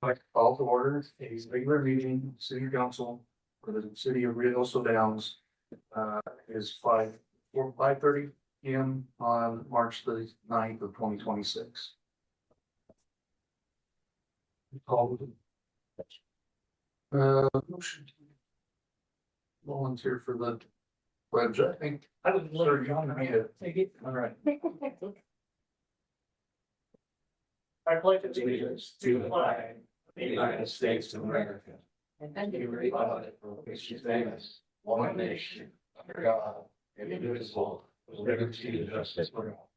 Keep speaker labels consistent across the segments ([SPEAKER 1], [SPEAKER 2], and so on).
[SPEAKER 1] Like call to order a regular meeting, city council for the city of Rio Downs. Is 5:30 p.m. on March the 9th of 2026. Call. Motion. Volunteer for the pledge, I think. I would love you want me to take it. All right. I pledge allegiance to the flag of the United States of America and to the republic for which it stands, one nation, under God, indivisible, with liberty and justice for all.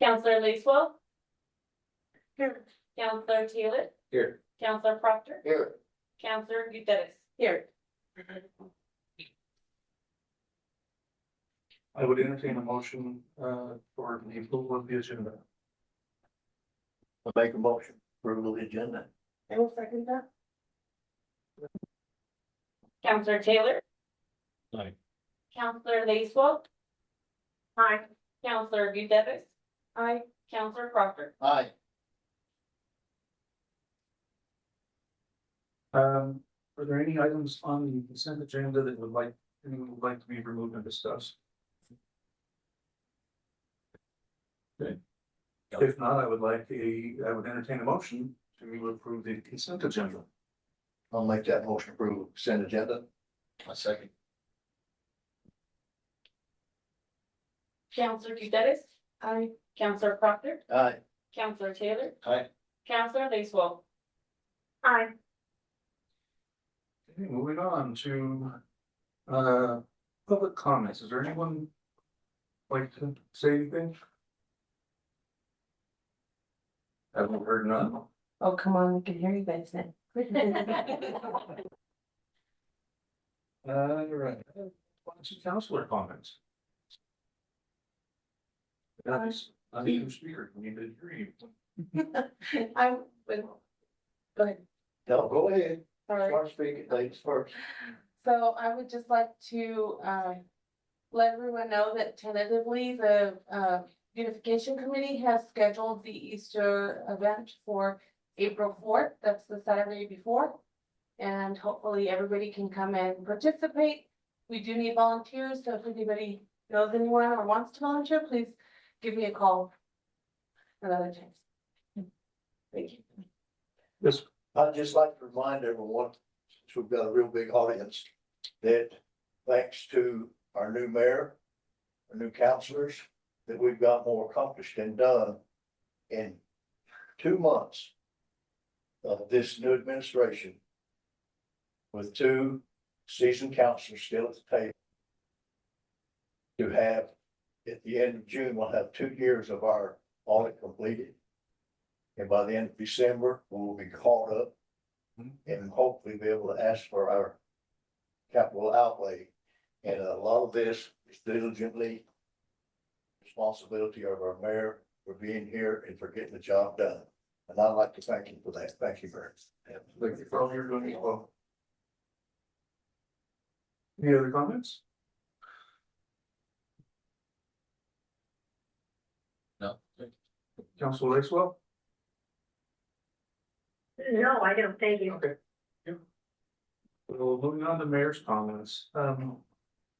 [SPEAKER 2] Counselor Lacewell. Here. Counselor Taylor.
[SPEAKER 1] Here.
[SPEAKER 2] Counselor Proctor.
[SPEAKER 1] Here.
[SPEAKER 2] Counselor Gutierrez. Here.
[SPEAKER 1] I would entertain a motion for the approval of the agenda.
[SPEAKER 3] I make a motion for the agenda.
[SPEAKER 2] I will second that. Counselor Taylor.
[SPEAKER 1] Aye.
[SPEAKER 2] Counselor Lacewell. Aye. Counselor Gutierrez. Aye. Counselor Proctor.
[SPEAKER 3] Aye.
[SPEAKER 1] Are there any items on the consent agenda that anyone would like to be removed and discussed? Okay. If not, I would entertain a motion to approve the consent agenda.
[SPEAKER 3] I'll make that motion approve consent agenda. A second.
[SPEAKER 2] Counselor Gutierrez. Aye. Counselor Proctor.
[SPEAKER 3] Aye.
[SPEAKER 2] Counselor Taylor.
[SPEAKER 3] Aye.
[SPEAKER 2] Counselor Lacewell. Aye.
[SPEAKER 1] Okay, moving on to public comments. Is there anyone like to say anything? Haven't heard none.
[SPEAKER 2] Oh, come on, we can hear you guys now.
[SPEAKER 1] All right. Counselor comments. Guys, I need your speaker. We need to hear you.
[SPEAKER 2] I would. Go ahead.
[SPEAKER 3] No, go ahead.
[SPEAKER 2] Sorry.
[SPEAKER 3] Start speaking, ladies first.
[SPEAKER 4] So I would just like to let everyone know that tentatively the beautification committee has scheduled the Easter event for April 4th. That's the Saturday before. And hopefully everybody can come and participate. We do need volunteers, so if anybody knows anyone or wants to volunteer, please give me a call another time. Thank you.
[SPEAKER 1] Yes.
[SPEAKER 3] I'd just like to remind everyone, since we've got a real big audience, that thanks to our new mayor, our new councilors, that we've got more accomplished and done in 2 months of this new administration, with 2 seasoned councilors still at the table. To have, at the end of June, we'll have 2 years of our audit completed. And by the end of December, we'll be caught up and hopefully be able to ask for our capital outlay. And a lot of this is diligently responsibility of our mayor for being here and for getting the job done. And I'd like to thank you for that. Thank you very much.
[SPEAKER 1] Thank you for all you're doing as well. Any other comments?
[SPEAKER 3] No.
[SPEAKER 1] Councilor Lacewell?
[SPEAKER 2] No, I don't, thank you.
[SPEAKER 1] Okay. Yeah. Well, moving on to mayor's comments. I'd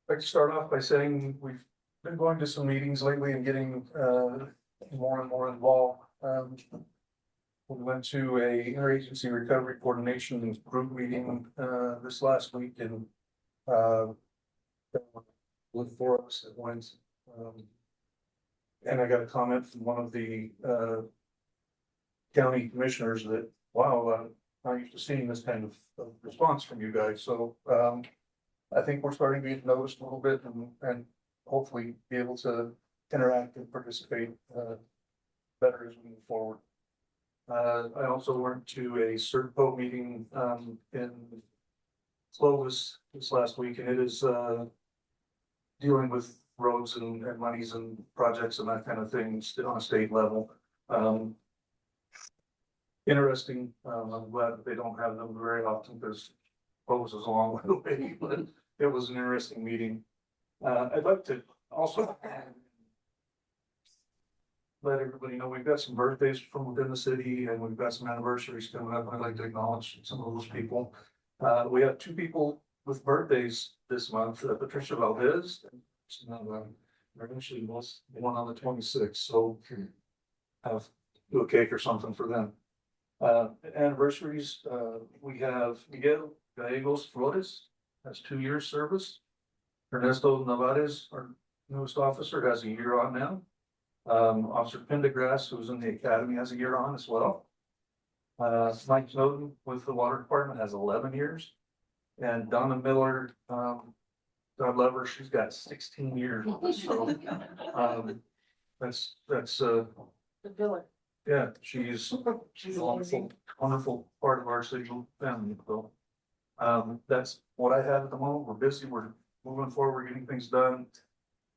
[SPEAKER 1] like to start off by saying we've been going to some meetings lately and getting more and more involved. We went to a interagency recovery coordination group meeting this last week and with 4 of us that went. And I got a comment from one of the county commissioners that, wow, I'm used to seeing this kind of response from you guys. So I think we're starting to get noticed a little bit and hopefully be able to interact and participate better as we move forward. I also went to a CERTPO meeting in Clovis this last week, and it is dealing with roads and monies and projects and that kind of things on a state level. Interesting. I'm glad that they don't have them very often because Clovis is a long way away, but it was an interesting meeting. I'd like to also let everybody know we've got some birthdays from within the city and we've got some anniversaries coming up. I'd like to acknowledge some of those people. We have two people with birthdays this month, Patricia Valdez. There actually was one on the 26th, so have do a cake or something for them. Anniversaries, we have Miguel Gallegos Flores, has 2 years service. Ernesto Navarez, our newest officer, has a year on now. Officer Pendergrass, who's in the academy, has a year on as well. Mike Snowden with the water department has 11 years. And Donna Miller, God love her, she's got 16 years. So, that's
[SPEAKER 4] The villain.
[SPEAKER 1] yeah, she's a wonderful part of our city family, so. That's what I have at the moment. We're busy, we're moving forward, we're getting things done.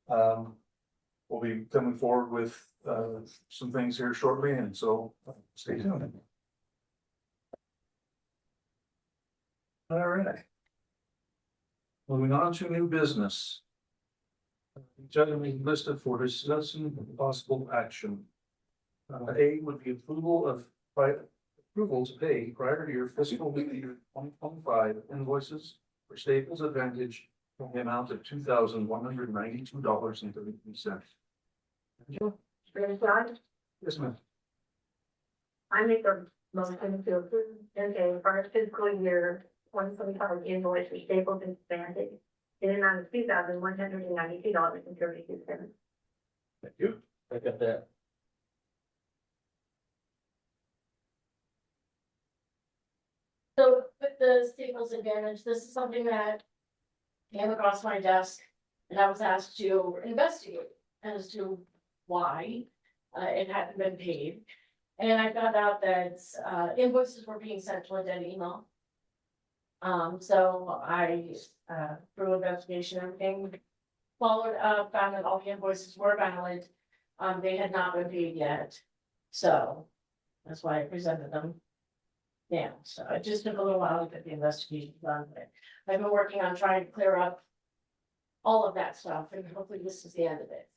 [SPEAKER 1] We'll be coming forward with, some things here shortly, and so stay tuned. All right. Moving on to new business. Each item is listed for discussion and possible action. A would be approval to pay prior to your fiscal year 2025 invoices for Staples Advantage in the amount of $2,192.32.
[SPEAKER 2] Very glad.
[SPEAKER 1] Yes, ma'am.
[SPEAKER 2] I make a motion to approve and pay for our fiscal year 2025 invoice for Staples Advantage in an amount of $2,192.32.
[SPEAKER 1] Thank you.
[SPEAKER 5] I got that.
[SPEAKER 6] So with the Staples Advantage, this is something that came across my desk and I was asked to investigate as to why it hadn't been paid. And I found out that invoices were being sent to a dead email. So I through investigation, everything followed up, found that all the invoices were valid. They had not been paid yet. So that's why I presented them. Yeah, so it just took a little while to get the investigation done, but I've been working on trying to clear up all of that stuff, and hopefully this is the end of it.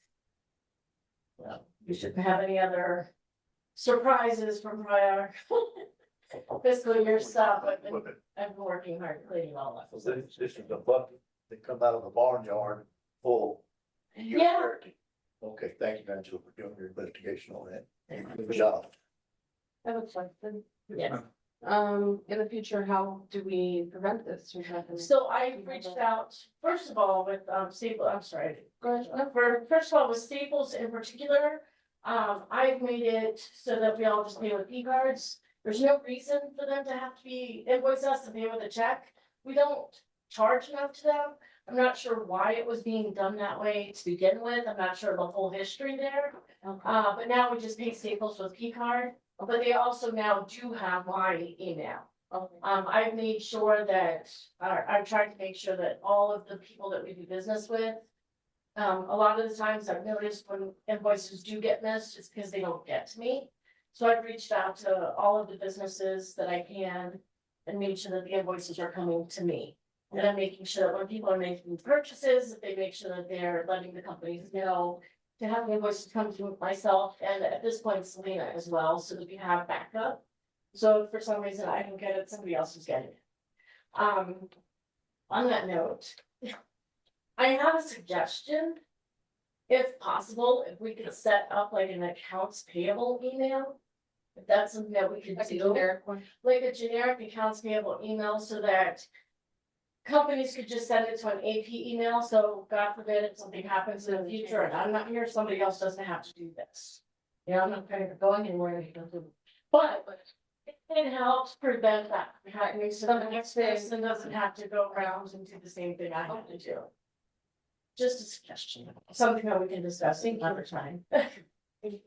[SPEAKER 6] Well, we shouldn't have any other surprises from prior fiscal year stuff. I've been working hard cleaning all that.
[SPEAKER 3] So this is the bucket that come out of the barnyard full.
[SPEAKER 6] Yeah.
[SPEAKER 3] Okay, thank you, Angela, for doing your investigation on that. Good job.
[SPEAKER 4] I have a question.
[SPEAKER 6] Yes.
[SPEAKER 4] In the future, how do we prevent this from happening?
[SPEAKER 6] So I reached out, first of all, with Staples, I'm sorry.
[SPEAKER 4] Go ahead.
[SPEAKER 6] First of all, with Staples in particular, I've made it so that we all just pay with e-cards. There's no reason for them to have to be invoice us to pay with a check. We don't charge enough to them. I'm not sure why it was being done that way to begin with. I'm not sure the whole history there.
[SPEAKER 4] Okay.
[SPEAKER 6] But now we just pay Staples with P-card, but they also now do have my email.
[SPEAKER 4] Okay.
[SPEAKER 6] I've made sure that, I've tried to make sure that all of the people that we do business with. A lot of the times I've noticed when invoices do get missed, it's because they don't get to me. So I've reached out to all of the businesses that I can and made sure that the invoices are coming to me. And I'm making sure that when people are making purchases, that they make sure that they're letting the companies know to have the invoices come to myself and at this point Selena as well, so that we have backup. So if for some reason I don't get it, somebody else is getting it. On that note, I have a suggestion. If possible, if we could set up like an accounts payable email. If that's something that we could
[SPEAKER 4] Like a
[SPEAKER 6] do,
[SPEAKER 4] generic one.
[SPEAKER 6] like a generic accounts payable email so that. Companies could just send it to an AP email, so God forbid if something happens in the future and I'm not here, somebody else doesn't have to do this. You know, I'm not kind of going anywhere, but it helps prevent that from happening, so the next person doesn't have to go around and do the same thing I had to do. Just a suggestion, something that we can discuss another time.
[SPEAKER 1] Any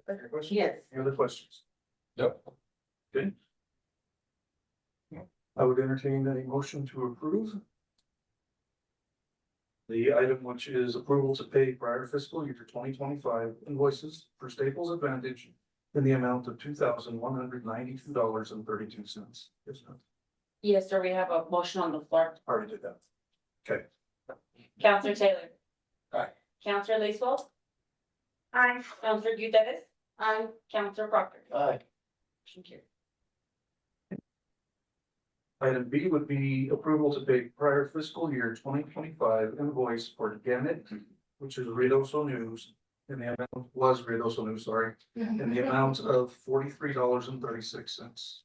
[SPEAKER 1] questions?
[SPEAKER 4] Yes.
[SPEAKER 1] Any other questions?
[SPEAKER 5] Nope.
[SPEAKER 1] Okay. I would entertain a motion to approve. The item which is approval to pay prior fiscal year 2025 invoices for Staples Advantage in the amount of $2,192.32. Yes, ma'am.
[SPEAKER 7] Yes, sir, we have a motion on the floor.
[SPEAKER 1] Already did that. Okay.
[SPEAKER 5] Counselor Taylor.
[SPEAKER 3] Aye.
[SPEAKER 5] Counselor Lacewell.
[SPEAKER 2] Aye.
[SPEAKER 5] Counselor Gutierrez.
[SPEAKER 4] I,
[SPEAKER 5] Counselor Proctor.
[SPEAKER 3] Aye.
[SPEAKER 5] Motion carried.
[SPEAKER 1] Item B would be approval to pay prior fiscal year 2025 invoice for Gannett, which is Ruidoso News, in the amount, was Ruidoso News, sorry, in the amount of $43.36.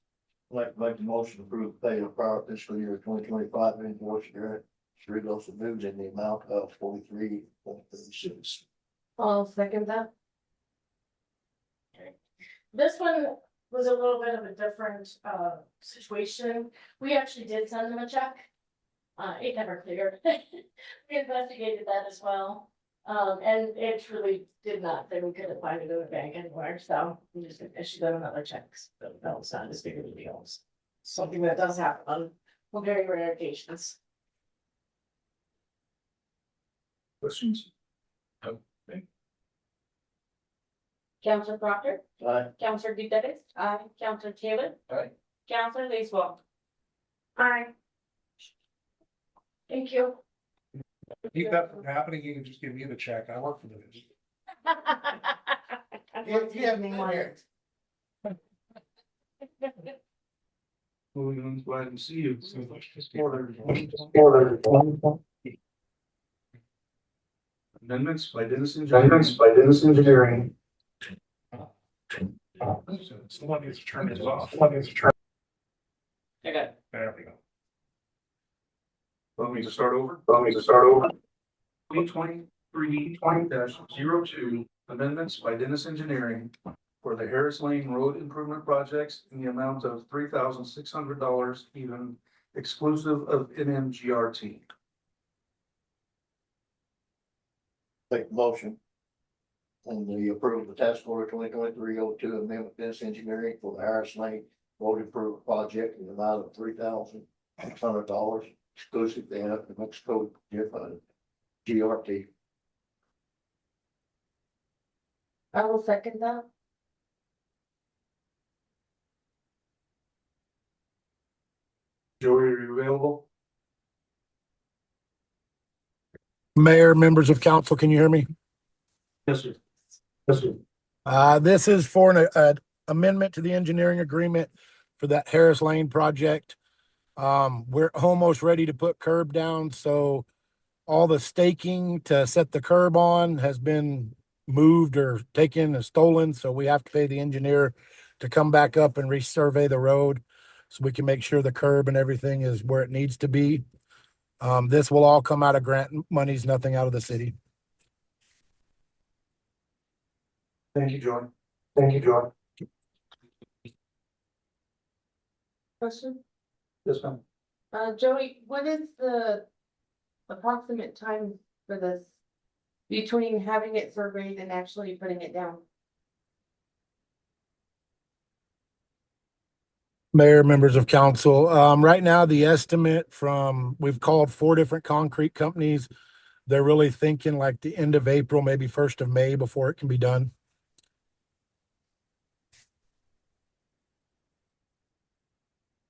[SPEAKER 3] Like to make the motion to approve the pay of prior fiscal year 2025 invoice here at Cerritos News in the amount of 43.36.
[SPEAKER 4] I'll second that.
[SPEAKER 6] This one was a little bit of a different situation. We actually did send them a check. It never cleared. We investigated that as well. And it truly did not, that we couldn't find it in the bank anywhere, so we just issued them another check. But no, it's not as big of a deal. It's something that does happen on very rare occasions.
[SPEAKER 1] Questions?
[SPEAKER 5] Counselor Proctor.
[SPEAKER 3] Aye.
[SPEAKER 5] Counselor Gutierrez.
[SPEAKER 4] I,
[SPEAKER 5] Counselor Taylor.
[SPEAKER 3] Aye.
[SPEAKER 5] Counselor Lacewell.
[SPEAKER 2] Aye.
[SPEAKER 6] Thank you.
[SPEAKER 7] Keep that from happening, you can just give me the check, I work for the.
[SPEAKER 1] Moving on to item C. Amendments by Dennis Engineering.
[SPEAKER 7] Someone needs to turn this off.
[SPEAKER 5] You're good.
[SPEAKER 7] There we go.
[SPEAKER 1] Want me to start over? 2023-20-02 amendments by Dennis Engineering for the Harris Lane Road Improvement Projects in the amount of $3,600 even exclusive of NMGRT.
[SPEAKER 3] Make the motion. And the approval of the task order 2023-02 amendment Dennis Engineering for the Harris Lane Road Improvement Project in the amount of $3,600 exclusive to the Mexico GRT.
[SPEAKER 4] I will second that.
[SPEAKER 1] Joey, are you available?
[SPEAKER 8] Mayor, members of council, can you hear me?
[SPEAKER 1] Yes, sir.
[SPEAKER 8] This is for an amendment to the engineering agreement for that Harris Lane project. We're almost ready to put curb down, so all the staking to set the curb on has been moved or taken and stolen, so we have to pay the engineer to come back up and resurvey the road so we can make sure the curb and everything is where it needs to be. This will all come out of grant monies, nothing out of the city.
[SPEAKER 1] Thank you, Joey.
[SPEAKER 4] Question?
[SPEAKER 1] Yes, ma'am.
[SPEAKER 4] Joey, what is the approximate time for this? Between having it surveyed and actually putting it down?
[SPEAKER 8] Mayor, members of council, right now, the estimate we've called 4 different concrete companies. They're really thinking like the end of April, maybe 1st of May before it can be done.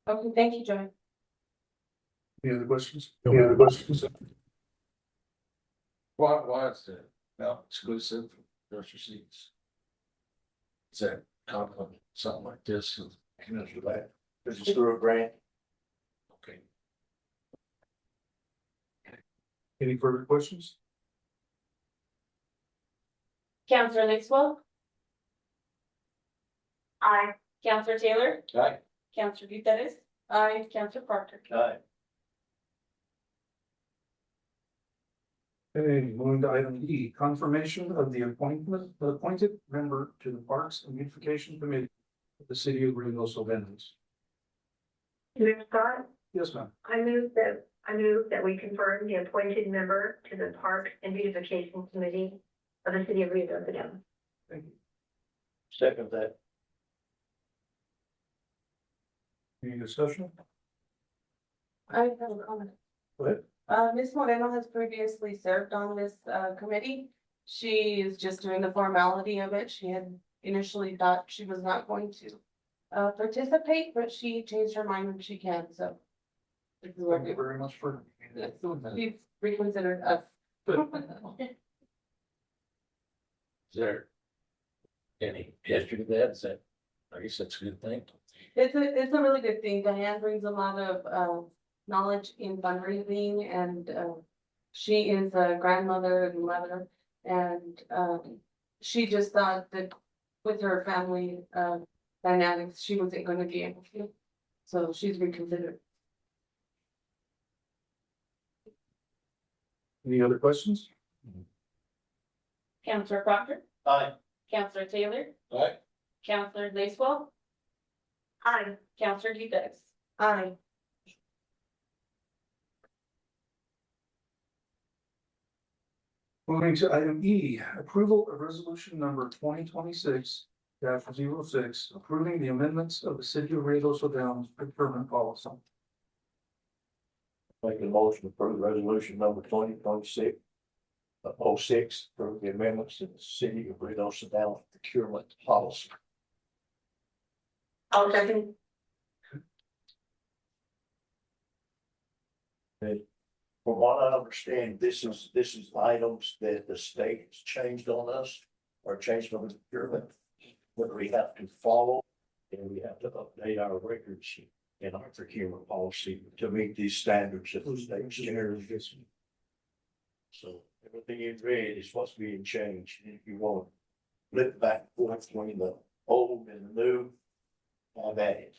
[SPEAKER 4] Okay, thank you, Joey.
[SPEAKER 1] Any other questions?
[SPEAKER 7] Why is it now exclusive for first receipts? Is that compliment, something like this?
[SPEAKER 3] Can answer that. This is through a grant.
[SPEAKER 7] Okay.
[SPEAKER 1] Any further questions?
[SPEAKER 5] Counselor Lacewell.
[SPEAKER 2] Aye.
[SPEAKER 5] Counselor Taylor.
[SPEAKER 7] Aye.
[SPEAKER 5] Counselor Gutierrez.
[SPEAKER 4] I,
[SPEAKER 5] Counselor Proctor.
[SPEAKER 3] Aye.
[SPEAKER 1] Okay, moving to item E, confirmation of the appointed member to the Parks and Beautification Committee of the City of Reynosa, Venice.
[SPEAKER 2] Mayor Scott,
[SPEAKER 1] Yes, ma'am.
[SPEAKER 2] I move that we confirm the appointed member to the Park and Beautification Committee of the City of Rio Grande.
[SPEAKER 1] Thank you.
[SPEAKER 3] Second that.
[SPEAKER 1] Any discussion?
[SPEAKER 4] I have a comment.
[SPEAKER 1] Go ahead.
[SPEAKER 4] Ms. Moreno has previously served on this, committee. She is just doing the formality of it. She had initially thought she was not going to, participate, but she changed her mind when she can, so. This is what
[SPEAKER 1] Thank you very much for.
[SPEAKER 4] we've reconsidered us.
[SPEAKER 7] Is there any history to that? Is that, I guess that's a good thing.
[SPEAKER 4] It's a really good thing. Diane brings a lot of knowledge in fundraising and she is a grandmother and mother. And she just thought that with her family dynamics, she wasn't gonna be able to. So she's reconsidered.
[SPEAKER 1] Any other questions?
[SPEAKER 5] Counselor Proctor,
[SPEAKER 3] Aye.
[SPEAKER 5] Counselor Taylor,
[SPEAKER 7] Right?
[SPEAKER 5] Counselor Lacewell,
[SPEAKER 2] Aye.
[SPEAKER 5] Counselor Dudas.
[SPEAKER 4] Aye.
[SPEAKER 1] Moving to item E, approval of resolution number 2026-06, approving the amendments of the city of Ruidoso Downs procurement policy.
[SPEAKER 3] Make a motion to approve resolution number 2026 06 for the amendments to the city of Ruidoso Downs procurement policy.
[SPEAKER 2] I'll second.
[SPEAKER 3] From what I understand, this is items that the state has changed on us or changed from the procurement. That we have to follow and we have to update our records in our procurement policy to meet these standards that the state shares. So everything you read is what's being changed. And if you want to flip back and forth between the old and the new, have at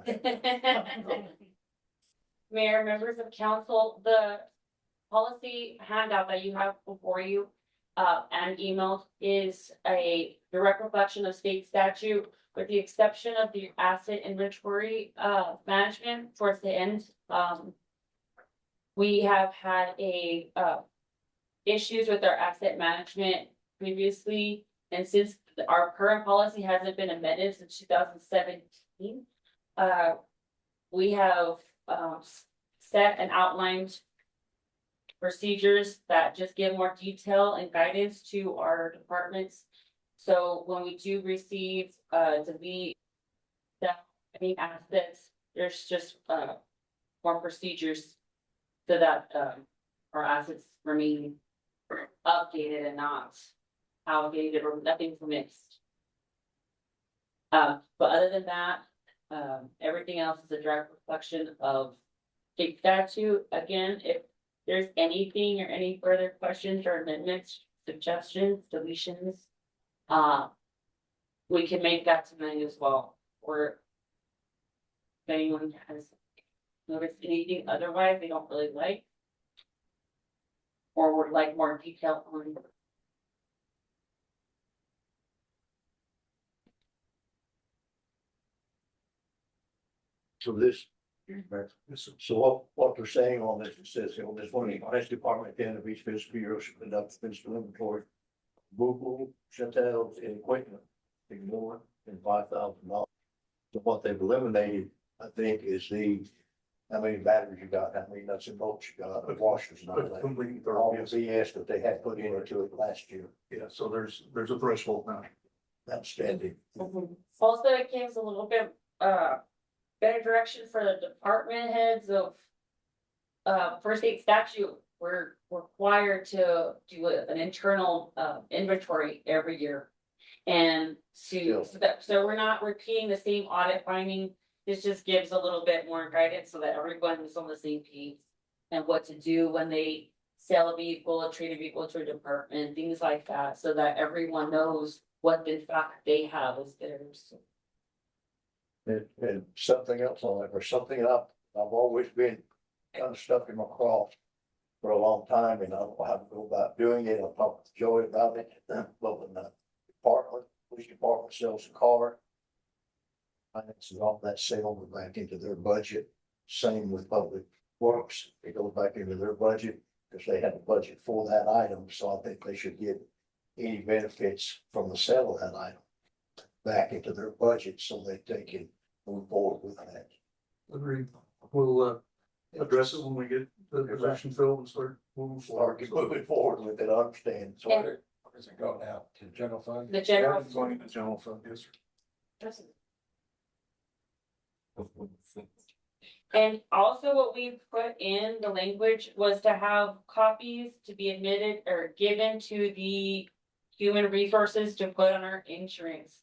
[SPEAKER 3] it.
[SPEAKER 5] Mayor, members of council, the policy handout that you have before you and emailed is a direct reflection of state statute, with the exception of the asset inventory management towards the end. We have had issues with our asset management previously, and since our current policy hasn't been amended since 2017, we have set and outlined procedures that just give more detail and guidance to our departments. So when we do receive any assets, there's just more procedures so that our assets remain updated and not outdated or nothing's mixed. But other than that, everything else is a direct reflection of state statute. Again, if there's anything or any further questions or amendments, suggestions, deletions, we can make that tonight as well. Or if anyone has noticed anything otherwise they don't really like, or would like more detail on.
[SPEAKER 3] So what they're saying on this, it says, on this one, the highest department at the end of each fiscal year should conduct fiscal inventory. Movable, shutdowns, and equipment, ignore, and $5,000. So what they've eliminated, I think, is how many batteries you got, how many nuts and bolts you got, the washers and all that. All the BS that they had put into it last year.
[SPEAKER 1] Yeah, so there's a threshold now.
[SPEAKER 3] Outstanding.
[SPEAKER 5] Also, it gives a little bit better direction for the department heads of for state statute. We're required to do an internal inventory every year. And so we're not repeating the same audit finding. This just gives a little bit more guidance so that everyone is on the same page and what to do when they sell a vehicle, a trade a vehicle to a department, things like that, so that everyone knows what in fact they have as theirs.
[SPEAKER 3] And something else on it, or something I've always been kind of stuck in my craw for a long time, and I don't know how to go about doing it. I'll talk to Joey about it. But when the police department sells a car, finances off that sale, go back into their budget. Same with public works, it goes back into their budget because they have a budget for that item. So I think they should get any benefits from the sale of that item back into their budget so that they can move forward with that.
[SPEAKER 1] Agreed. We'll address it when we get the position filled and start moving forward.
[SPEAKER 3] Start moving forward with it, I understand.
[SPEAKER 7] So where does it go now? To the general fund?
[SPEAKER 5] The general.
[SPEAKER 1] Going into general fund, yes, sir.
[SPEAKER 5] And also what we put in the language was to have copies to be admitted or given to the human resources to put on our insurance.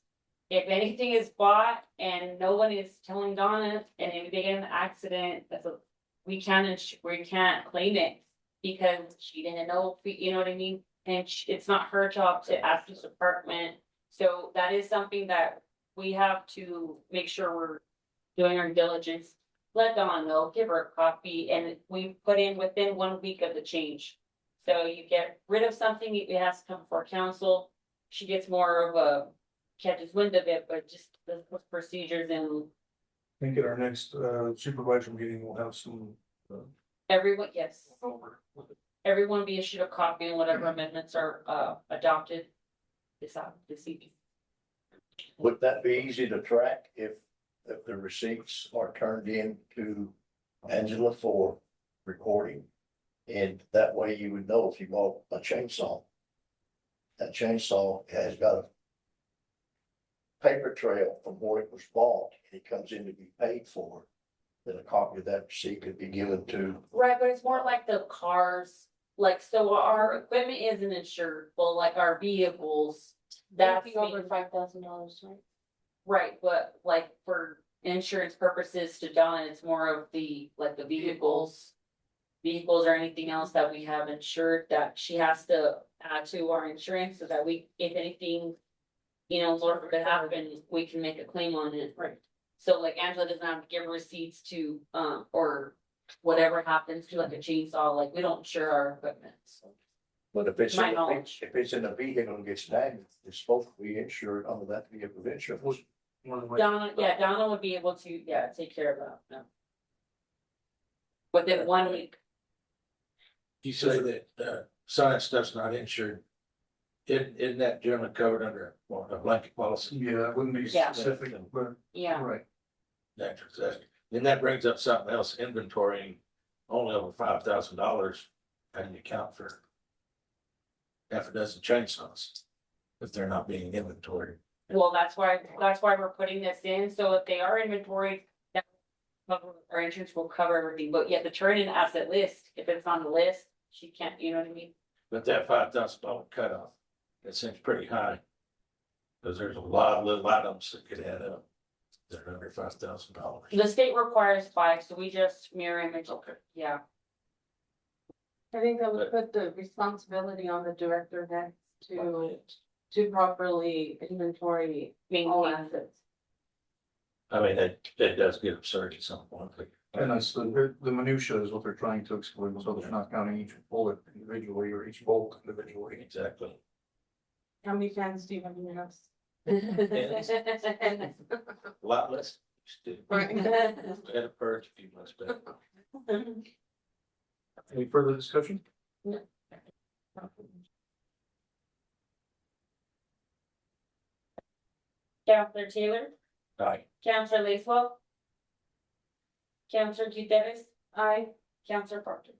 [SPEAKER 5] If anything is bought and no one is telling Donna and if they get in an accident, we can't claim it because she didn't know, you know what I mean? And it's not her job to ask the department. So that is something that we have to make sure we're doing our diligence. Let Dawn know, give her a copy, and we put in within 1 week of the change. So you get rid of something, it has to come before council. She gets more of a catches wind of it, but just the procedures and
[SPEAKER 1] I think at our next supervisor meeting, we'll have some.
[SPEAKER 5] everyone, yes,
[SPEAKER 1] Over.
[SPEAKER 5] everyone will be issued a copy and whatever amendments are adopted this evening.
[SPEAKER 3] Would that be easy to track if the receipts are turned in to Angela for recording? And that way you would know if you bought a chainsaw. That chainsaw has got a paper trail from where it was bought, and it comes in to be paid for. Then a copy of that receipt could be given to,
[SPEAKER 5] Right, but it's more like the cars, like, so our equipment isn't insured, well, like our vehicles. That's
[SPEAKER 4] Anything over
[SPEAKER 5] being-
[SPEAKER 4] $5,000, right?
[SPEAKER 5] Right, but like for insurance purposes to Donna, it's more of the, like the vehicles. Vehicles or anything else that we have insured that she has to add to our insurance so that we, if anything. You know, Lord forbid happen, we can make a claim on it.
[SPEAKER 4] Right.
[SPEAKER 5] So like Angela doesn't have to give receipts to, or whatever happens to like a chainsaw, like we don't insure our equipment, so.
[SPEAKER 3] but if it's
[SPEAKER 5] My knowledge.
[SPEAKER 3] if it's in a vehicle and gets damaged, it's supposed to be insured under that vehicle's insurance.
[SPEAKER 5] Donna would be able to, take care of that, yeah. Within 1 week.
[SPEAKER 7] You say that, science stuff's not insured. Isn't that generally covered under a blanket policy?
[SPEAKER 1] Yeah, it wouldn't be
[SPEAKER 5] Yeah.
[SPEAKER 1] specific, but,
[SPEAKER 5] Yeah,
[SPEAKER 1] right.
[SPEAKER 7] Natural disaster. Then that brings up something else, inventory, only over $5,000. How do you account for half a dozen chainsaws if they're not being inventoried?
[SPEAKER 5] well, that's why we're putting this in, so if they are inventory. Our insurance will cover everything, but yet the turn-in asset list, if it's on the list, she can't, you know what I mean?
[SPEAKER 7] But that $5,000 cutoff, that seems pretty high. Cause there's a lot of little items that could add up. That are under $5,000.
[SPEAKER 5] The state requires 5, so we just mirror image, yeah.
[SPEAKER 4] I think that would put the responsibility on the director next to properly inventory all
[SPEAKER 5] Maintain.
[SPEAKER 4] assets.
[SPEAKER 7] I mean, that does get absurd at some point.
[SPEAKER 1] And that's the minutia is what they're trying to exclude, so they're not counting each bullet individually or each bolt individually.
[SPEAKER 7] Exactly.
[SPEAKER 4] How many fans do you have in your house?
[SPEAKER 7] A lot less.
[SPEAKER 4] Right.
[SPEAKER 7] Had a purge a few months back.
[SPEAKER 1] Any further discussion?
[SPEAKER 5] Counselor Taylor,
[SPEAKER 7] Aye.
[SPEAKER 5] Counselor Lacewell. Counselor Gutierrez,
[SPEAKER 4] Aye.
[SPEAKER 5] Counselor Parker.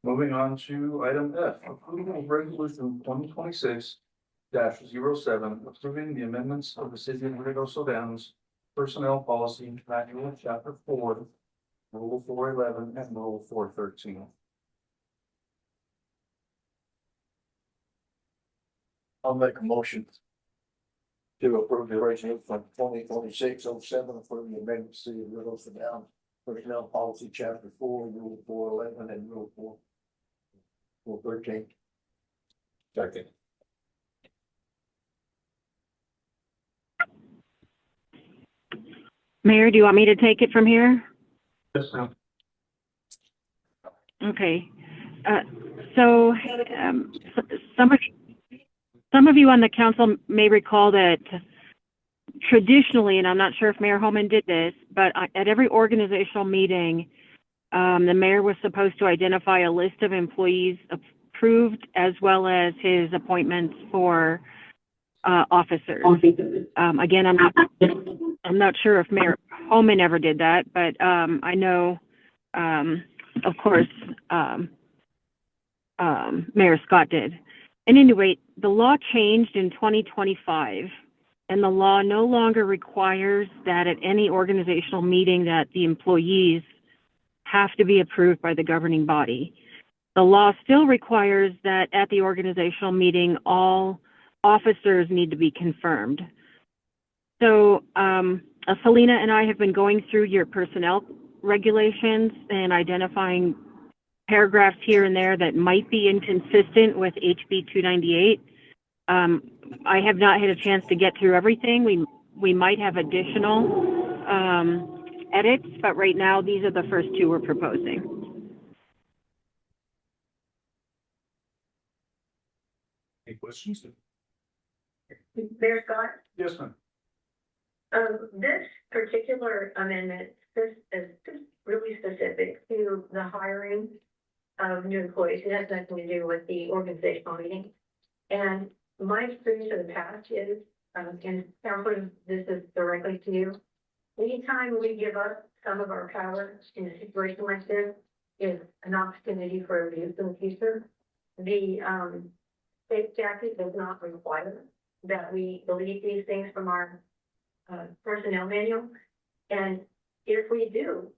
[SPEAKER 1] Moving on to item F, approval of resolution 2026 07, approving the amendments of the city of Ruidoso Downs personnel policy manual, chapter 4, rule 411 and rule 413.
[SPEAKER 3] I'll make a motion to approve the resolution from 2026-07, approving the amendments to the Ruidoso Downs personnel policy, chapter 4, rule 411 and rule 413.
[SPEAKER 7] Second.
[SPEAKER 9] Mayor, do you want me to take it from here?
[SPEAKER 1] Yes, ma'am.
[SPEAKER 9] Okay. So some of you on the council may recall that traditionally, and I'm not sure if Mayor Holman did this, but at every organizational meeting, the mayor was supposed to identify a list of employees approved as well as his appointments for officers. Again, I'm not sure if Mayor Holman ever did that, but I know, of course, Mayor Scott did. And anyway, the law changed in 2025, and the law no longer requires that at any organizational meeting that the employees have to be approved by the governing body. The law still requires that at the organizational meeting, all officers need to be confirmed. So Selena and I have been going through your personnel regulations and identifying paragraphs here and there that might be inconsistent with HB 298. I have not had a chance to get through everything. We might have additional edits, but right now these are the first two we're proposing.
[SPEAKER 1] Any questions?
[SPEAKER 2] Mayor Scott,
[SPEAKER 1] Yes, ma'am.
[SPEAKER 2] this particular amendment, this is just really specific to the hiring of new employees. It has nothing to do with the organizational meeting. And my experience in the past is, and counseling, this is directly to you. Anytime we give up some of our power in a situation like this is an opportunity for abuse in the future. The state statute does not require that we delete these things from our personnel manual. And if we do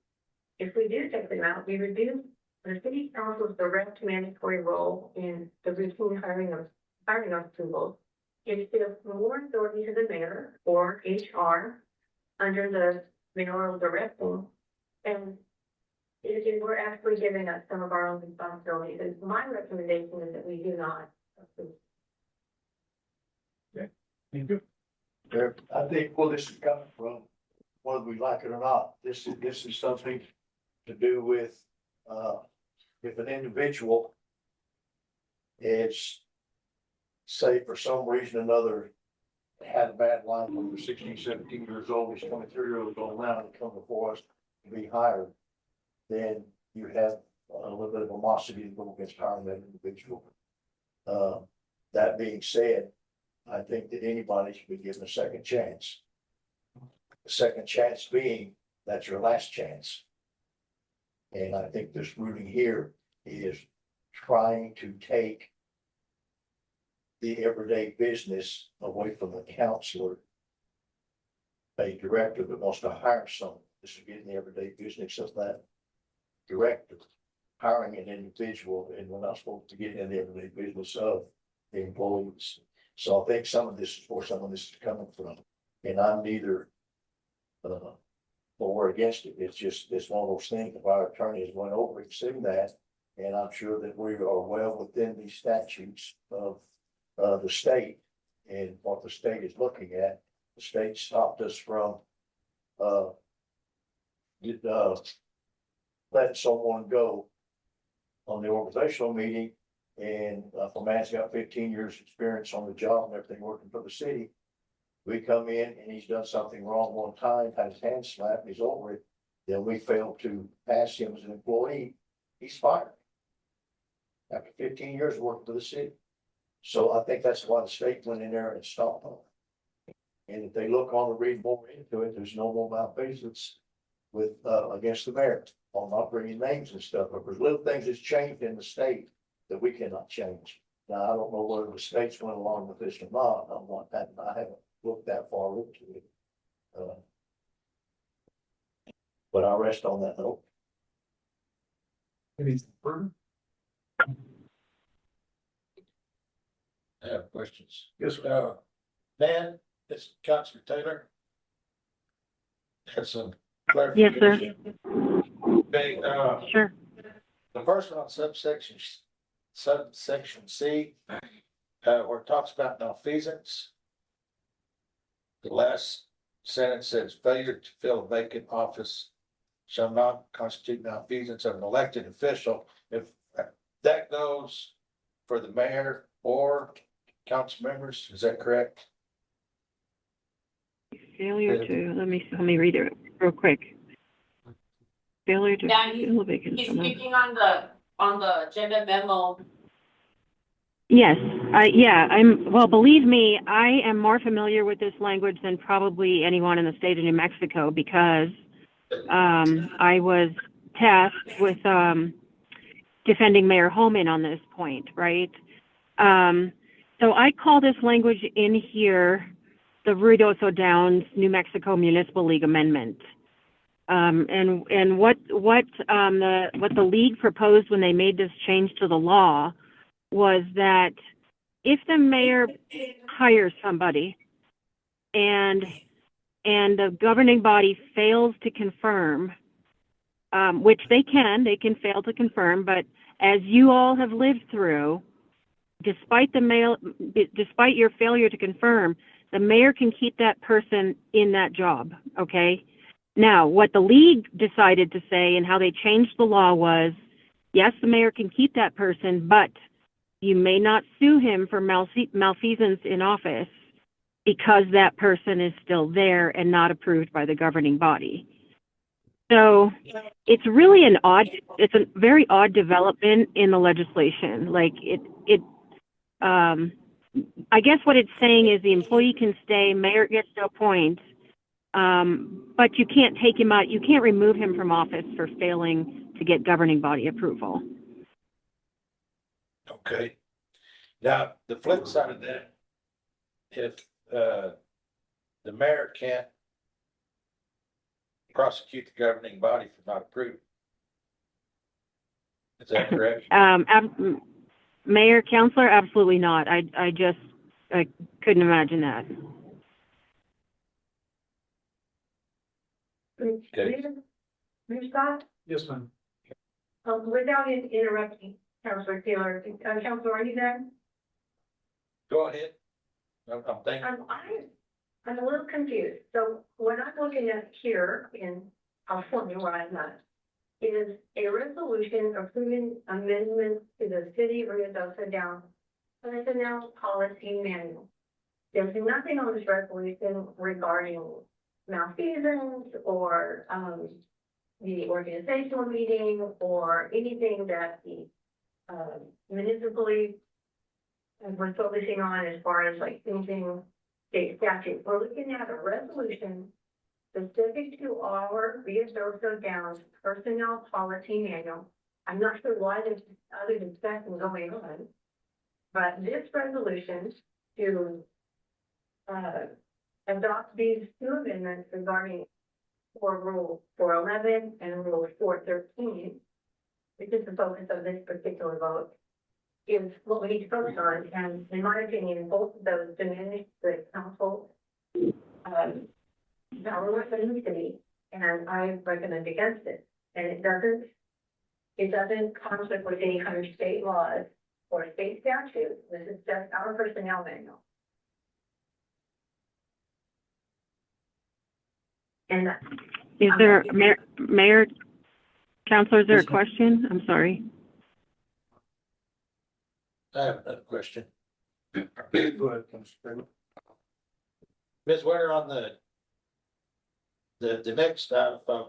[SPEAKER 2] take them out, we reduce the city council's direct mandatory role in the routine hiring of approvals. It gives more authority to the mayor or HR under the mayoral direction. And we're actually giving us some of our own responsibilities. And my recommendation is that we do not approve.
[SPEAKER 1] Thank you.
[SPEAKER 3] There, I think where this is coming from, whether we like it or not, this is something to do with, if an individual is, say, for some reason or another, had a bad life when they're 16, 17 years old, he's 23-year-old going around and come before us to be hired, then you have a little bit of animosity to go against hiring that individual. That being said, I think that anybody should be given a second chance. The second chance being that's your last chance. And I think this ruling here is trying to take the everyday business away from the counselor. A director that wants to hire someone, this is getting the everyday business of that director hiring an individual, and we're not supposed to get in the everyday business of the employees. So I think some of this is where some of this is coming from, and I'm neither for or against it. It's one of those things. If our attorneys went over and seen that, and I'm sure that we are well within the statutes of the state and what the state is looking at. The state stopped us from letting someone go on the organizational meeting. And if a man's got 15 years experience on the job and everything working for the city, we come in and he's done something wrong one time, had his hand slapped, he's over it, then we fail to pass him as an employee, he's fired. After 15 years working for the city. So I think that's why the state went in there and stopped them. And if they look on and read more into it, there's no more malfeasance with against the mayor on not bringing names and stuff. But there's little things that's changed in the state that we cannot change. Now, I don't know whether the states went along with this or not. I haven't looked that far into it. But I'll rest on that note.
[SPEAKER 1] Anything further?
[SPEAKER 7] I have questions.
[SPEAKER 1] Yes, sir.
[SPEAKER 7] Dan, it's Councilor Taylor. Had some
[SPEAKER 9] Yes,
[SPEAKER 7] clarification.
[SPEAKER 9] sir.
[SPEAKER 7] Okay,
[SPEAKER 9] Sure.
[SPEAKER 7] the first one on subsection C, where it talks about malfeasance. The last sentence says failure to fill a vacant office shall not constitute malfeasance of an elected official. If that goes for the mayor or council members, is that correct?
[SPEAKER 9] Failure to, let me read it real quick. Failure to
[SPEAKER 5] Yeah,
[SPEAKER 9] fill a vacancy.
[SPEAKER 5] He's speaking on the agenda memo.
[SPEAKER 9] Yes, well, believe me, I am more familiar with this language than probably anyone in the state of New Mexico because I was tasked with defending Mayor Holman on this point, right? So I call this language in here the Ruidoso Downs, New Mexico Municipal League amendment. And what the league proposed when they made this change to the law was that if the mayor hires somebody and the governing body fails to confirm, which they can fail to confirm, but as you all have lived through, despite your failure to confirm, the mayor can keep that person in that job, okay? Now, what the league decided to say and how they changed the law was, yes, the mayor can keep that person, but you may not sue him for malfeasance in office because that person is still there and not approved by the governing body. So it's really it's a very odd development in the legislation. Like I guess what it's saying is the employee can stay, mayor gets to appoint, but you can't take him out, you can't remove him from office for failing to get governing body approval.
[SPEAKER 7] Okay. Now, the flip side of that, if, the mayor can't prosecute the governing body for not approving. Is that correct?
[SPEAKER 9] Mayor, councilor, absolutely not. I couldn't imagine that.
[SPEAKER 7] Okay.
[SPEAKER 2] Mr. Scott,
[SPEAKER 1] Yes, ma'am.
[SPEAKER 2] without interrupting Councilor Taylor, Councilor, are you there?
[SPEAKER 7] Go ahead. I'm thinking.
[SPEAKER 2] I'm a little confused. So what I'm looking at here in California, where I'm at, is a resolution approving amendments to the city of Ruidoso Downs personnel policy manual. There's nothing on this resolution regarding malfeasance or, the organizational meeting or anything that the, municipally we're focusing on as far as like thinking state statute. We're looking at a resolution specific to our Ruidoso Downs personnel policy manual. I'm not sure why there's other discussion going on, but this resolution to adopt these two amendments regarding Rule 411 and Rule 413, which is the focus of this particular vote, is what we need to focus on. And in my opinion, both of those diminish the council power within the city, and I recommend against it. And it doesn't conflict with any kind of state laws or state statute. This is just our personnel manual. And
[SPEAKER 9] Is there, Mayor, councilor, is there a question? I'm sorry.
[SPEAKER 7] I have another question.
[SPEAKER 1] Go ahead, Councilor.
[SPEAKER 7] Ms. Winter, on the next item,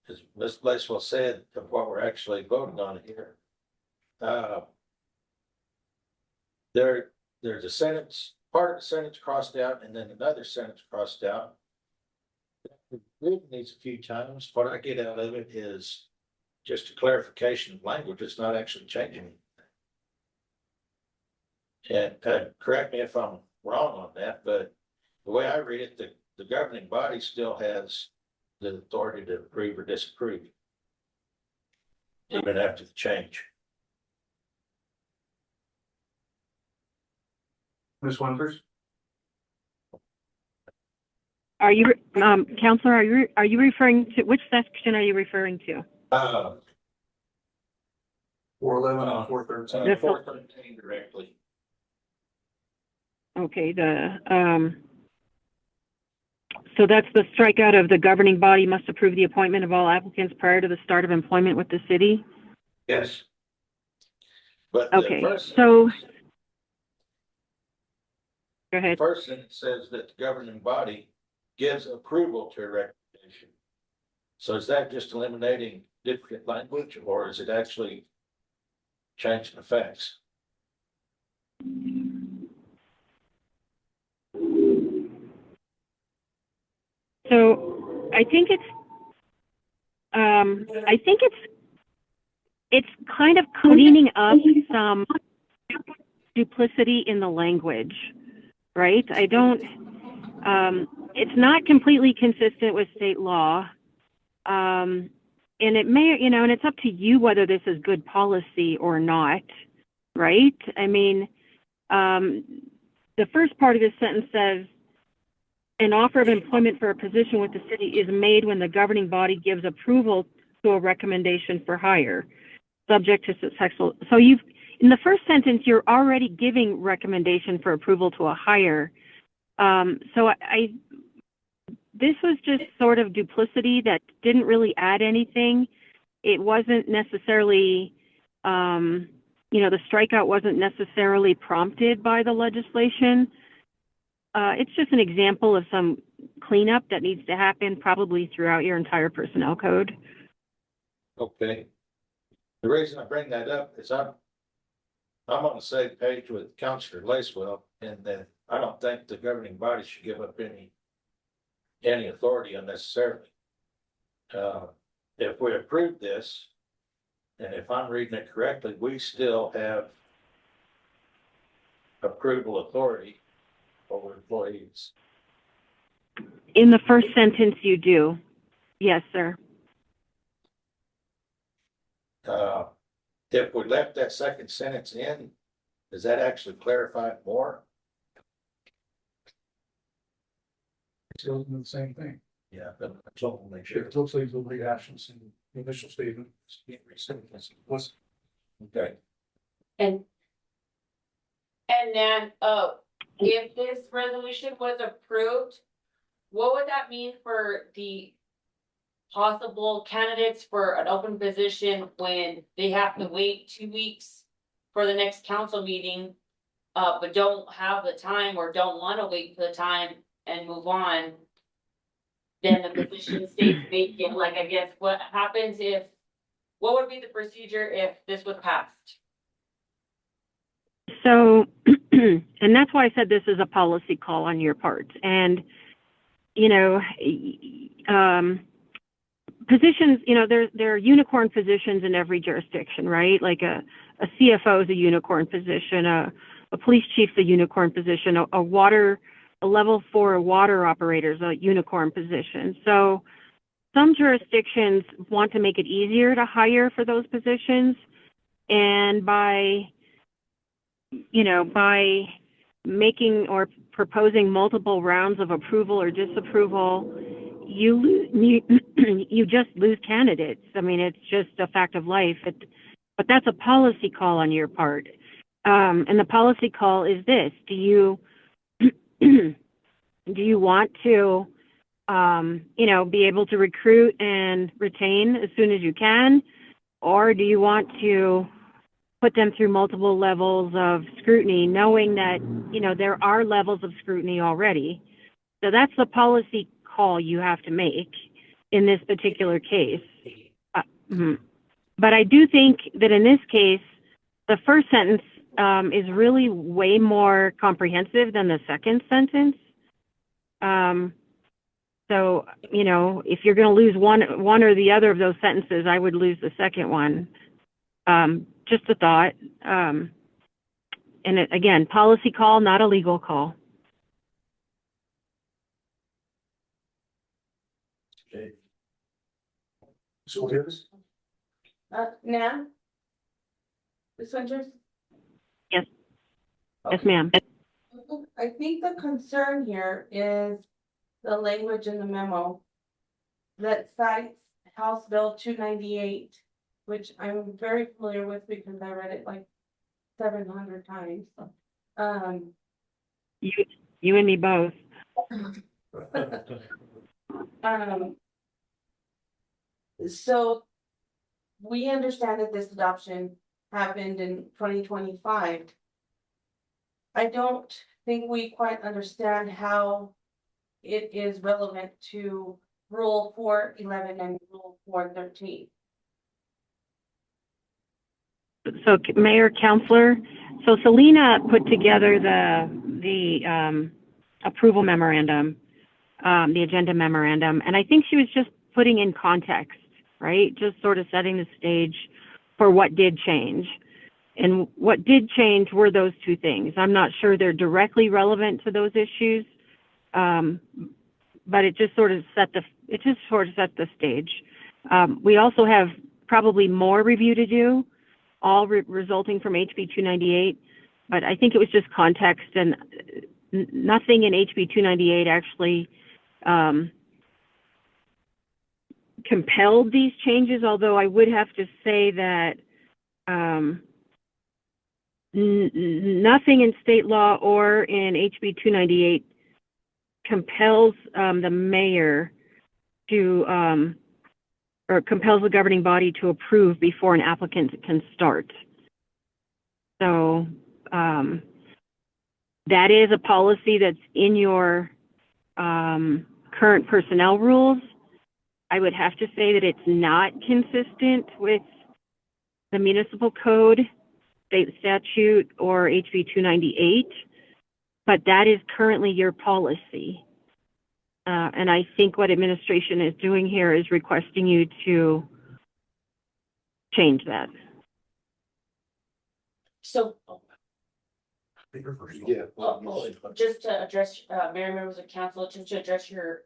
[SPEAKER 7] as Ms. Blacewell said, of what we're actually voting on here. There's a sentence, part of the sentence crossed out and then another sentence crossed out. Reading these a few times, what I get out of it is just a clarification of language. It's not actually changing anything. And correct me if I'm wrong on that, but the way I read it, the governing body still has the authority to approve or disapprove, even after the change.
[SPEAKER 1] Ms. Winters?
[SPEAKER 9] Are you, councilor, are you referring to, which section are you referring to?
[SPEAKER 1] 411 and 413.
[SPEAKER 9] This-
[SPEAKER 7] 413 directly.
[SPEAKER 9] Okay, so that's the strikeout of the governing body must approve the appointment of all applicants prior to the start of employment with the city?
[SPEAKER 7] Yes. But the
[SPEAKER 9] Okay,
[SPEAKER 7] first
[SPEAKER 9] so,
[SPEAKER 7] sentence-
[SPEAKER 9] go ahead.
[SPEAKER 7] First sentence says that the governing body gives approval to a recommendation. So is that just eliminating duplicate language, or is it actually changing the facts?
[SPEAKER 9] So I think it's kind of cleaning up some duplicity in the language. right? I don't, it's not completely consistent with state law. And it may, you know, and it's up to you whether this is good policy or not, right? I mean, the first part of this sentence says, an offer of employment for a position with the city is made when the governing body gives approval to a recommendation for hire, subject to successful. So you've, in the first sentence, you're already giving recommendation for approval to a hire. This was just sort of duplicity that didn't really add anything. It wasn't necessarily, you know, the strikeout wasn't necessarily prompted by the legislation. It's just an example of some cleanup that needs to happen probably throughout your entire personnel code.
[SPEAKER 7] Okay. The reason I bring that up is I'm on the same page with Counselor Lacewell, and that I don't think the governing body should give up any authority unnecessarily. If we approve this, and if I'm reading it correctly, we still have approval authority over employees.
[SPEAKER 9] In the first sentence, you do. Yes, sir.
[SPEAKER 7] If we left that second sentence in, does that actually clarify it more?
[SPEAKER 1] Still doing the same thing.
[SPEAKER 7] Yeah, but I just want to make
[SPEAKER 1] If
[SPEAKER 7] sure.
[SPEAKER 1] it looks like the reactions in the initial statement, it's being rescinded. Was
[SPEAKER 7] Okay.
[SPEAKER 5] And then, if this resolution was approved, what would that mean for the possible candidates for an open position when they have to wait 2 weeks for the next council meeting, but don't have the time or don't want to wait for the time and move on? Then the position stays vacant. Like, I guess, what happens if, what would be the procedure if this was passed?
[SPEAKER 9] So, and that's why I said this is a policy call on your part. And, you know, positions, you know, there are unicorn positions in every jurisdiction, right? Like a CFO is a unicorn position, a police chief's a unicorn position, a level 4 water operator is a unicorn position. So some jurisdictions want to make it easier to hire for those positions. And by making or proposing multiple rounds of approval or disapproval, you just lose candidates. I mean, it's just a fact of life. But that's a policy call on your part. And the policy call is this: do you want to, be able to recruit and retain as soon as you can, or do you want to put them through multiple levels of scrutiny, knowing that, there are levels of scrutiny already? So that's the policy call you have to make in this particular case. But I do think that in this case, the first sentence is really way more comprehensive than the second sentence. So, if you're going to lose one or the other of those sentences, I would lose the second one. Just a thought. And again, policy call, not a legal call.
[SPEAKER 7] Okay.
[SPEAKER 1] so here's
[SPEAKER 4] Nan? Ms. Winters?
[SPEAKER 9] Yes, ma'am.
[SPEAKER 4] I think the concern here is the language in the memo that cites House Bill 298, which I'm very familiar with because I read it like 700 times.
[SPEAKER 9] You and me both.
[SPEAKER 4] So we understand that this adoption happened in 2025. I don't think we quite understand how it is relevant to Rule 411 and Rule 413.
[SPEAKER 9] So, Mayor, Councilor, so Selena put together the approval memorandum, the agenda memorandum, and I think she was just putting in context, right? Just sort of setting the stage for what did change. And what did change were those two things. I'm not sure they're directly relevant to those issues. But it just sort of set the stage. We also have probably more review to do, all resulting from HB 298. But I think it was just context, and nothing in HB 298 actually compelled these changes. Although I would have to say that nothing in state law or in HB 298 compels the mayor to, or compels the governing body to approve before an applicant can start. So that is a policy that's in your current personnel rules. I would have to say that it's not consistent with the municipal code, state statute, or HB 298. But that is currently your policy. And I think what administration is doing here is requesting you to change that.
[SPEAKER 5] So,
[SPEAKER 3] Yeah.
[SPEAKER 5] just to address, mayor, members of council, just to address your,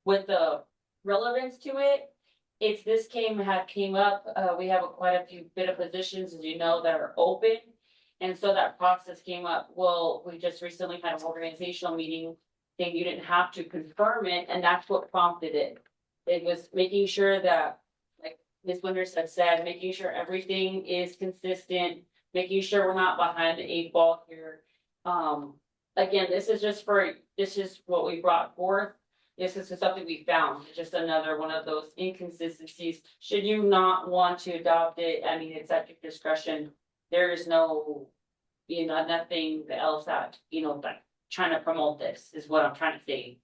[SPEAKER 5] with the relevance to it, it's, this came up, we have quite a few bit of positions, as you know, that are open. And so that process came up. Well, we just recently had an organizational meeting saying you didn't have to confirm it, and that's what prompted it. It was making sure that, like Ms. Winters had said, making sure everything is consistent, making sure we're not behind the 8 ball here. Again, this is what we brought forth. This is something we found, it's just another one of those inconsistencies. Should you not want to adopt it, I mean, it's at your discretion. There is no, nothing else that, like trying to promote this is what I'm trying to say.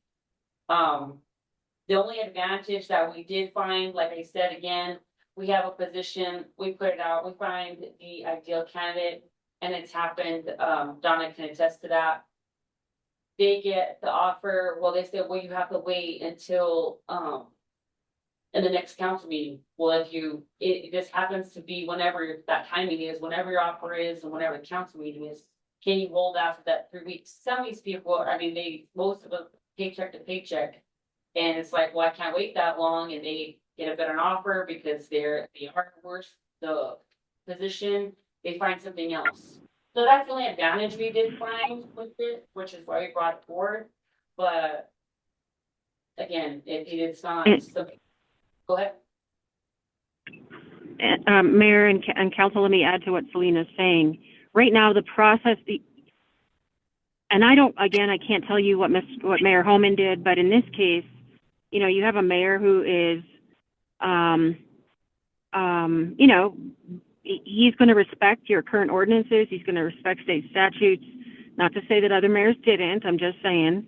[SPEAKER 5] The only advantage that we did find, like I said, again, we have a position, we put it out, we find the ideal candidate, and it's happened, Donna can attest to that. They get the offer, well, they said, well, you have to wait until, in the next council meeting. Well, if this happens to be whenever that timing is, whenever your offer is, and whenever the council meeting is, can you hold after that 3 weeks? Some of these people, I mean, most of them paycheck to paycheck. And it's like, well, I can't wait that long, and they get a better offer because they are worse the position, they find something else. So that's the only advantage we did find with it, which is why we brought it forward. But again, if it's not something. Go ahead.
[SPEAKER 9] Mayor and council, let me add to what Selena's saying. Right now, the process, and I can't tell you what Mayor Homan did, but in this case, you have a mayor who is, he's going to respect your current ordinances. He's going to respect state statutes. Not to say that other mayors didn't. I'm just saying.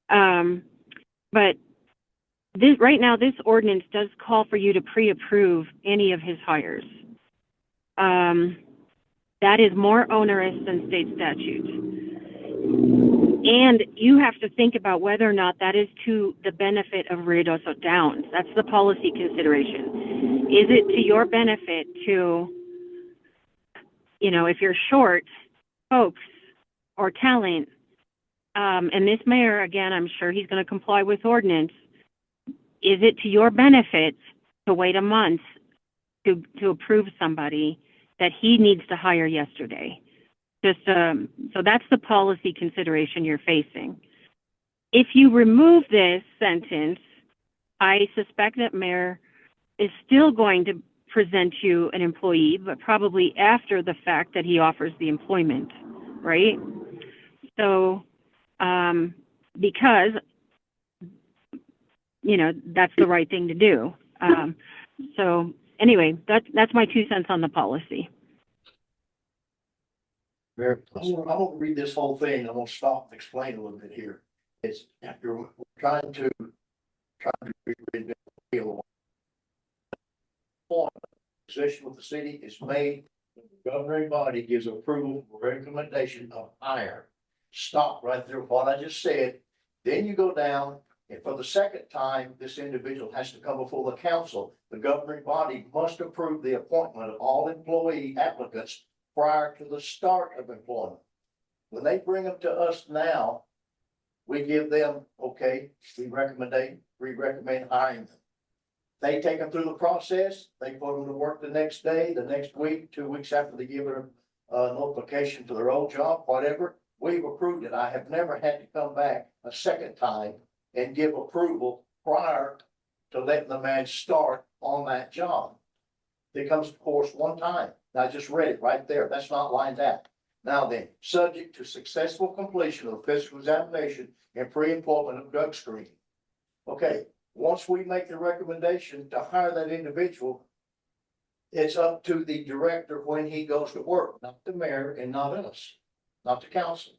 [SPEAKER 9] But right now, this ordinance does call for you to pre-approve any of his hires. That is more onerous than state statutes. And you have to think about whether or not that is to the benefit of Ruidoso Downs. That's the policy consideration. Is it to your benefit to, if you're short folks or talent, and this mayor, again, I'm sure he's going to comply with ordinance. Is it to your benefit to wait a month to approve somebody that he needs to hire yesterday? So that's the policy consideration you're facing. If you remove this sentence, I suspect that mayor is still going to present you an employee, but probably after the fact that he offers the employment, right? So, because, that's the right thing to do. So anyway, that's my 2 cents on the policy.
[SPEAKER 3] I'm gonna read this whole thing. I'm gonna stop and explain a little bit here. We're trying to position with the city is made. The governing body gives approval or recommendation of hire. Stop right there. What I just said. Then you go down And for the second time, this individual has to come before the council. The governing body must approve the appointment of all employee applicants prior to the start of employment. When they bring them to us now, we give them, okay, we recommend hiring them. They take them through the process, they put them to work the next day, the next week, 2 weeks after they give them a notification to their old job, whatever. We've approved it. I have never had to come back a second time and give approval prior to letting the man start on that job. It comes to course one time. I just read it right there. That's not lined out. Now then, subject to successful completion of the physical examination and pre-employment of drug screening. Okay, once we make the recommendation to hire that individual, it's up to the director when he goes to work, not the mayor and not us, not the council.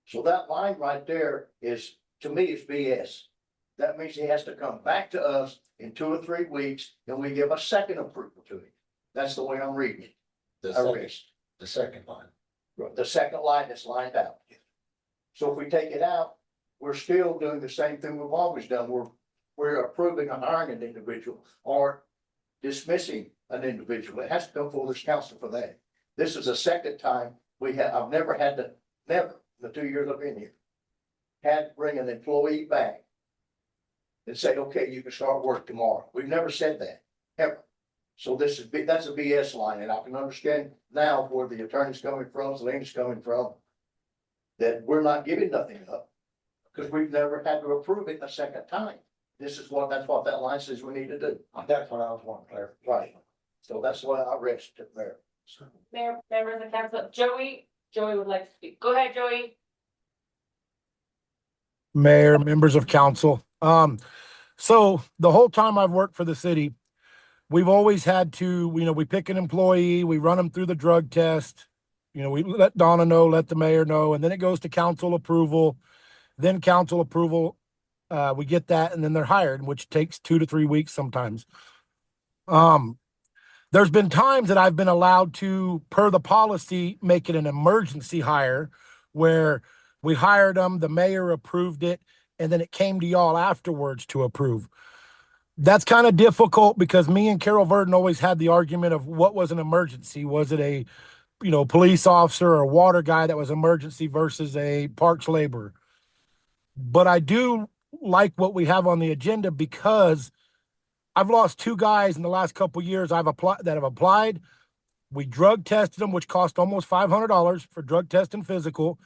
[SPEAKER 3] So that line right there is, to me, is BS. That means he has to come back to us in 2 or 3 weeks and we give a second approval to him. That's the way I'm reading it.
[SPEAKER 7] The second line.
[SPEAKER 3] The second line is lined out. So if we take it out, we're still doing the same thing we've always done. We're approving or hiring an individual or dismissing an individual. It has to come before this council for that. This is the second time I've never had to, never, in the 2 years I've been here, had to bring an employee back and say, okay, you can start work tomorrow. We've never said that, ever. So that's a BS line, and I can understand now where the attorney's coming from, Selena's coming from, that we're not giving nothing up, because we've never had to approve it a second time. That's what that line says we need to do.
[SPEAKER 7] That's what I was wanting to clarify.
[SPEAKER 3] Right. So that's why I rest it there.
[SPEAKER 5] Mayor, members of the council, Joey would like to speak. Go ahead, Joey.
[SPEAKER 8] Mayor, members of council. So the whole time I've worked for the city, we've always had to, we pick an employee, we run them through the drug test. We let Donna know, let the mayor know, and then it goes to council approval. Then council approval, we get that, and then they're hired, which takes 2 to 3 weeks sometimes. There's been times that I've been allowed to, per the policy, make it an emergency hire where we hired them, the mayor approved it, and then it came to y'all afterwards to approve. That's kind of difficult because me and Carol Verdon always had the argument of what was an emergency. Was it a, police officer or a water guy that was emergency versus a parks laborer? But I do like what we have on the agenda because I've lost 2 guys in the last couple of years that have applied. We drug tested them, which cost almost $500 for drug test and physical.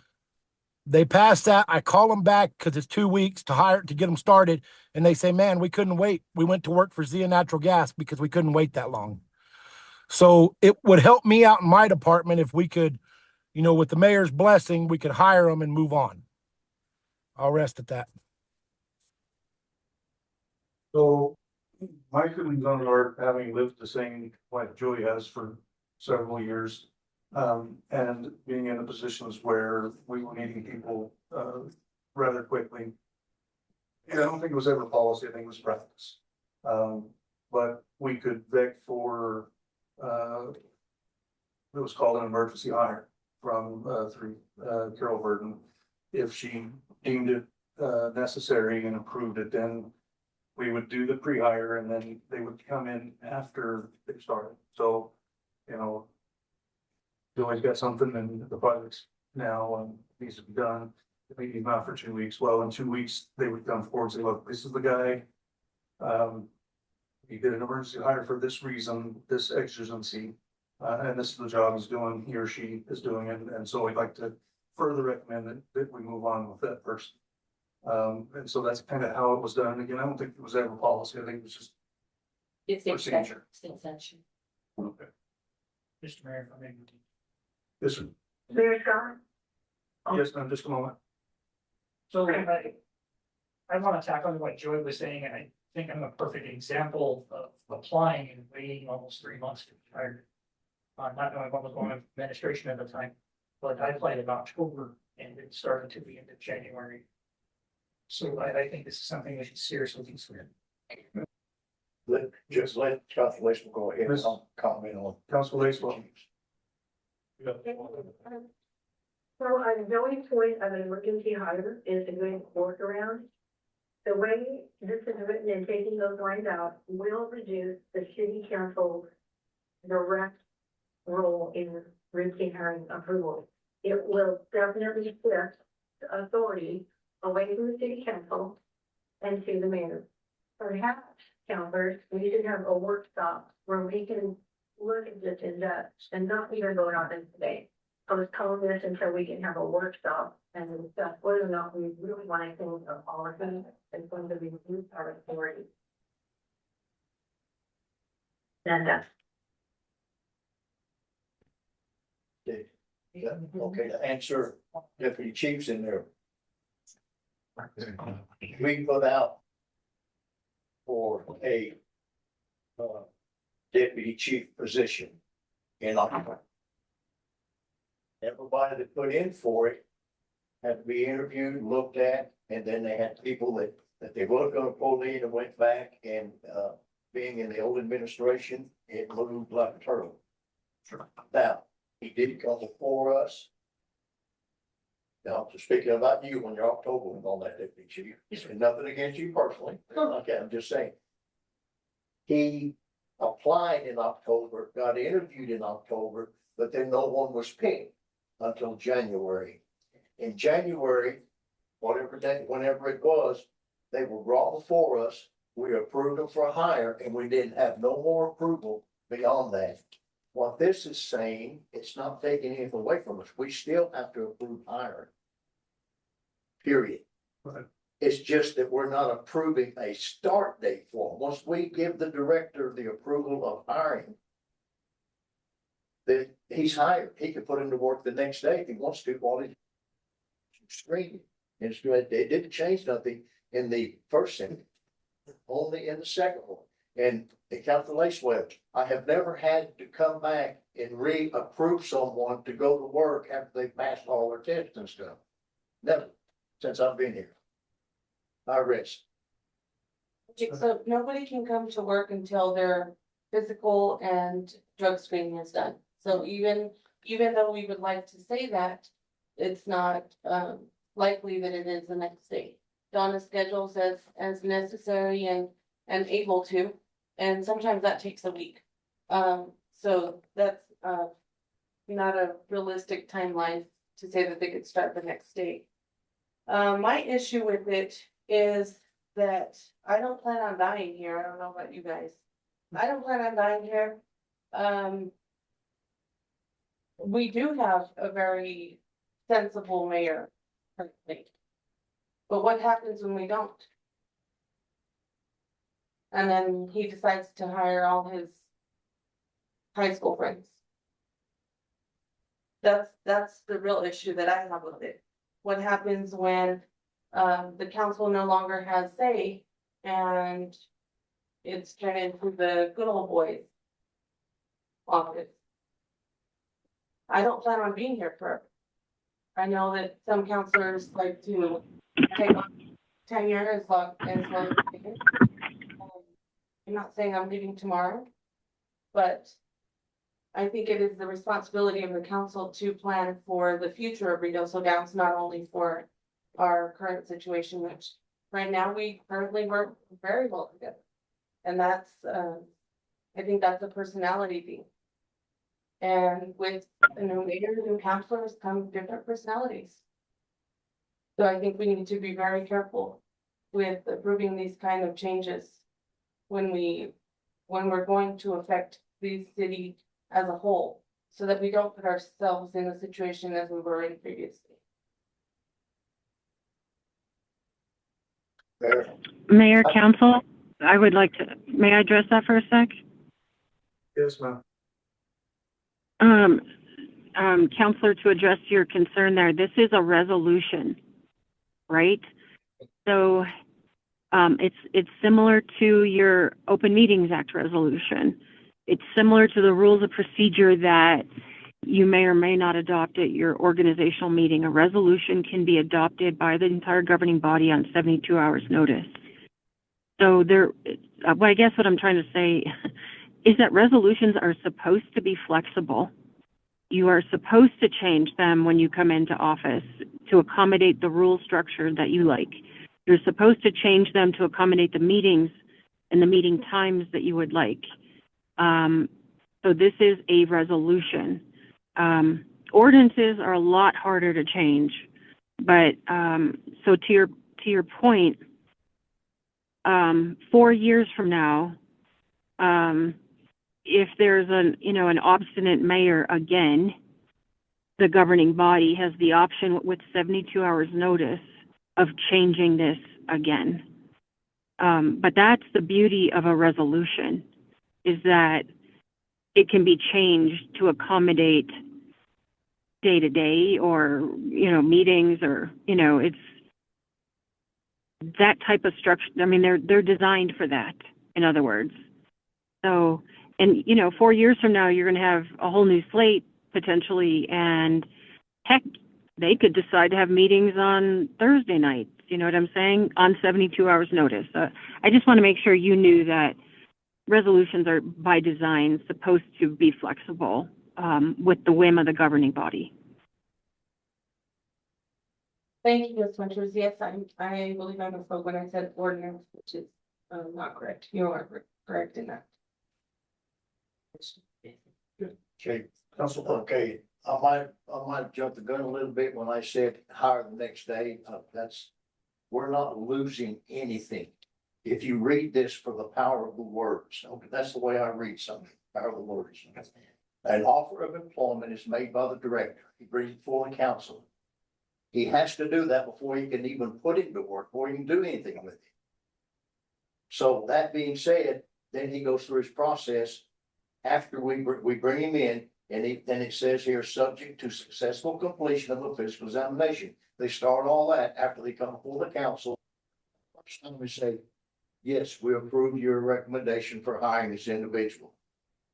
[SPEAKER 8] They passed that. I call them back because it's 2 weeks to get them started. And they say, man, we couldn't wait. We went to work for Zia Natural Gas because we couldn't wait that long. So it would help me out in my department if we could, with the mayor's blessing, we could hire them and move on. I'll rest at that.
[SPEAKER 1] So my feelings on it are, having lived the same like Joey has for several years, and being in the positions where we were needing people rather quickly. And I don't think it was ever policy, I think it was practice. But we could beg for it was called an emergency hire from through Carol Verdon. If she deemed it necessary and approved it, then we would do the pre-hire and then they would come in after they started. So, Joey's got something and the project's now needs to be done. If we need not for 2 weeks, well, in 2 weeks, they would come forward and say, look, this is the guy. He did an emergency hire for this reason, this exigency, and this is the job he's doing, he or she is doing it. And so we'd like to further recommend that we move on with that person. And so that's kind of how it was done. Again, I don't think it was ever policy. I think it was just
[SPEAKER 5] It's
[SPEAKER 1] procedure.
[SPEAKER 5] extension.
[SPEAKER 1] Okay.
[SPEAKER 10] Mr. Mayor, if I may.
[SPEAKER 1] Yes, sir.
[SPEAKER 2] Mayor Scott?
[SPEAKER 1] Yes, ma'am, just a moment.
[SPEAKER 10] So I want to tackle on what Joy was saying, and I think I'm a perfect example of applying and waiting almost 3 months to be hired. Not knowing what was going on in administration at the time, but I applied in October and it started to the end of January. So I think this is something we should seriously consider.
[SPEAKER 3] Let Council Lace go ahead and comment on.
[SPEAKER 1] Council Lacewell.
[SPEAKER 2] So on Joey's point of an emergency hire is a good workaround. the way this is written and taking those lines out will reduce the city council's direct role in routine hiring approval. It will definitely shift the authority away from the city council and to the mayor. Perhaps, councilors, we should have a workshop where we can look at this in depth and not even vote on this today. I was calling this until we can have a workshop and discuss whether or not we really want to change our policy and going to reduce our authority. And that's
[SPEAKER 3] Yeah, okay, to answer Deputy Chief's in there. We put out for a deputy chief position in October. Everybody that put in for it had to be interviewed, looked at, and then they had people that they weren't gonna pull in and went back and, being in the old administration, it moved like a turtle. Now, he did come before us. Now, just speaking about you when you're October and all that, deputy chief, and nothing against you personally, okay, I'm just saying. He applied in October, got interviewed in October, but then no one was picked until January. In January, whatever day, whenever it was, they were brought before us. We approved them for a hire and we didn't have no more approval beyond that. What this is saying, it's not taking anything away from us. We still have to approve hiring. Period.
[SPEAKER 1] Right.
[SPEAKER 3] It's just that we're not approving a start date for them. Once we give the director the approval of hiring, then he's hired. He can put him to work the next day if he wants to while he's screening. And it didn't change nothing in the first sentence, only in the second one. And the calculation web, I have never had to come back and re-approve someone to go to work after they passed all their tests and stuff. Never, since I've been here. I rest.
[SPEAKER 4] So nobody can come to work until their physical and drug screening is done. So even though we would like to say that, it's not likely that it is the next day. Donna schedules as necessary and able to, and sometimes that takes a week. So that's not a realistic timeline to say that they could start the next day. My issue with it is that I don't plan on dying here. I don't know about you guys. I don't plan on dying here. We do have a very sensible mayor currently. But what happens when we don't? And then he decides to hire all his high school friends. That's the real issue that I have with it. What happens when the council no longer has say and it's turned into the good old boys office? I don't plan on being here forever. I know that some councilors like to take on tenure as long as they can. I'm not saying I'm leaving tomorrow, but I think it is the responsibility of the council to plan for the future of Ruidoso Downs, not only for our current situation, which right now we currently work very well together. And that's, I think that's a personality thing. And with the new mayor, new councilors come different personalities. So I think we need to be very careful with approving these kind of changes when we're going to affect the city as a whole, so that we don't put ourselves in a situation as we were in previously.
[SPEAKER 9] Mayor, council, I would like to, may I address that for a sec?
[SPEAKER 1] Yes, ma'am.
[SPEAKER 9] Counselor, to address your concern there, this is a resolution, right? So, it's similar to your Open Meetings Act resolution. It's similar to the rules of procedure that you may or may not adopt at your organizational meeting. A resolution can be adopted by the entire governing body on 72 hours notice. So well, I guess what I'm trying to say is that resolutions are supposed to be flexible. You are supposed to change them when you come into office to accommodate the rule structure that you like. You're supposed to change them to accommodate the meetings and the meeting times that you would like. So this is a resolution. Ordinances are a lot harder to change, but so to your point, 4 years from now, if there's an obstinate mayor again, the governing body has the option with 72 hours notice of changing this again. But that's the beauty of a resolution, is that it can be changed to accommodate day to day or, meetings or, it's that type of structure. I mean, they're designed for that, in other words. So, and 4 years from now, you're going to have a whole new slate potentially, and heck, they could decide to have meetings on Thursday nights. You know what I'm saying? On 72 hours notice. I just want to make sure you knew that resolutions are by design supposed to be flexible with the whim of the governing body.
[SPEAKER 4] Thank you, Ms. Winters. Yes, I believe I misspoke when I said ordinance, which is not correct. You are correct in that.
[SPEAKER 3] Okay, okay, I might jump the gun a little bit when I said hire the next day. We're not losing anything. If you read this for the power of the words, okay, that's the way I read something, power of the words. An offer of employment is made by the director. He brings it before the council. He has to do that before he can even put him to work, before he can do anything with it. So that being said, then he goes through his process. After we bring him in, and then it says here, subject to successful completion of a physical examination. They start all that after they come before the council. First time we say, yes, we approve your recommendation for hiring this individual.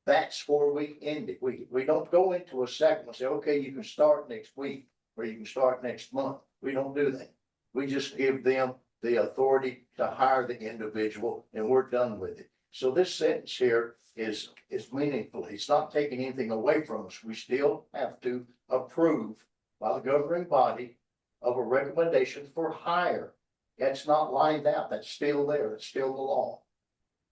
[SPEAKER 3] That's where we end it. We don't go into a second and say, okay, you can start next week or you can start next month. We don't do that. We just give them the authority to hire the individual and we're done with it. So this sentence here is meaningful. It's not taking anything away from us. We still have to approve by the governing body of a recommendation for hire. That's not lined out. That's still there. It's still the law.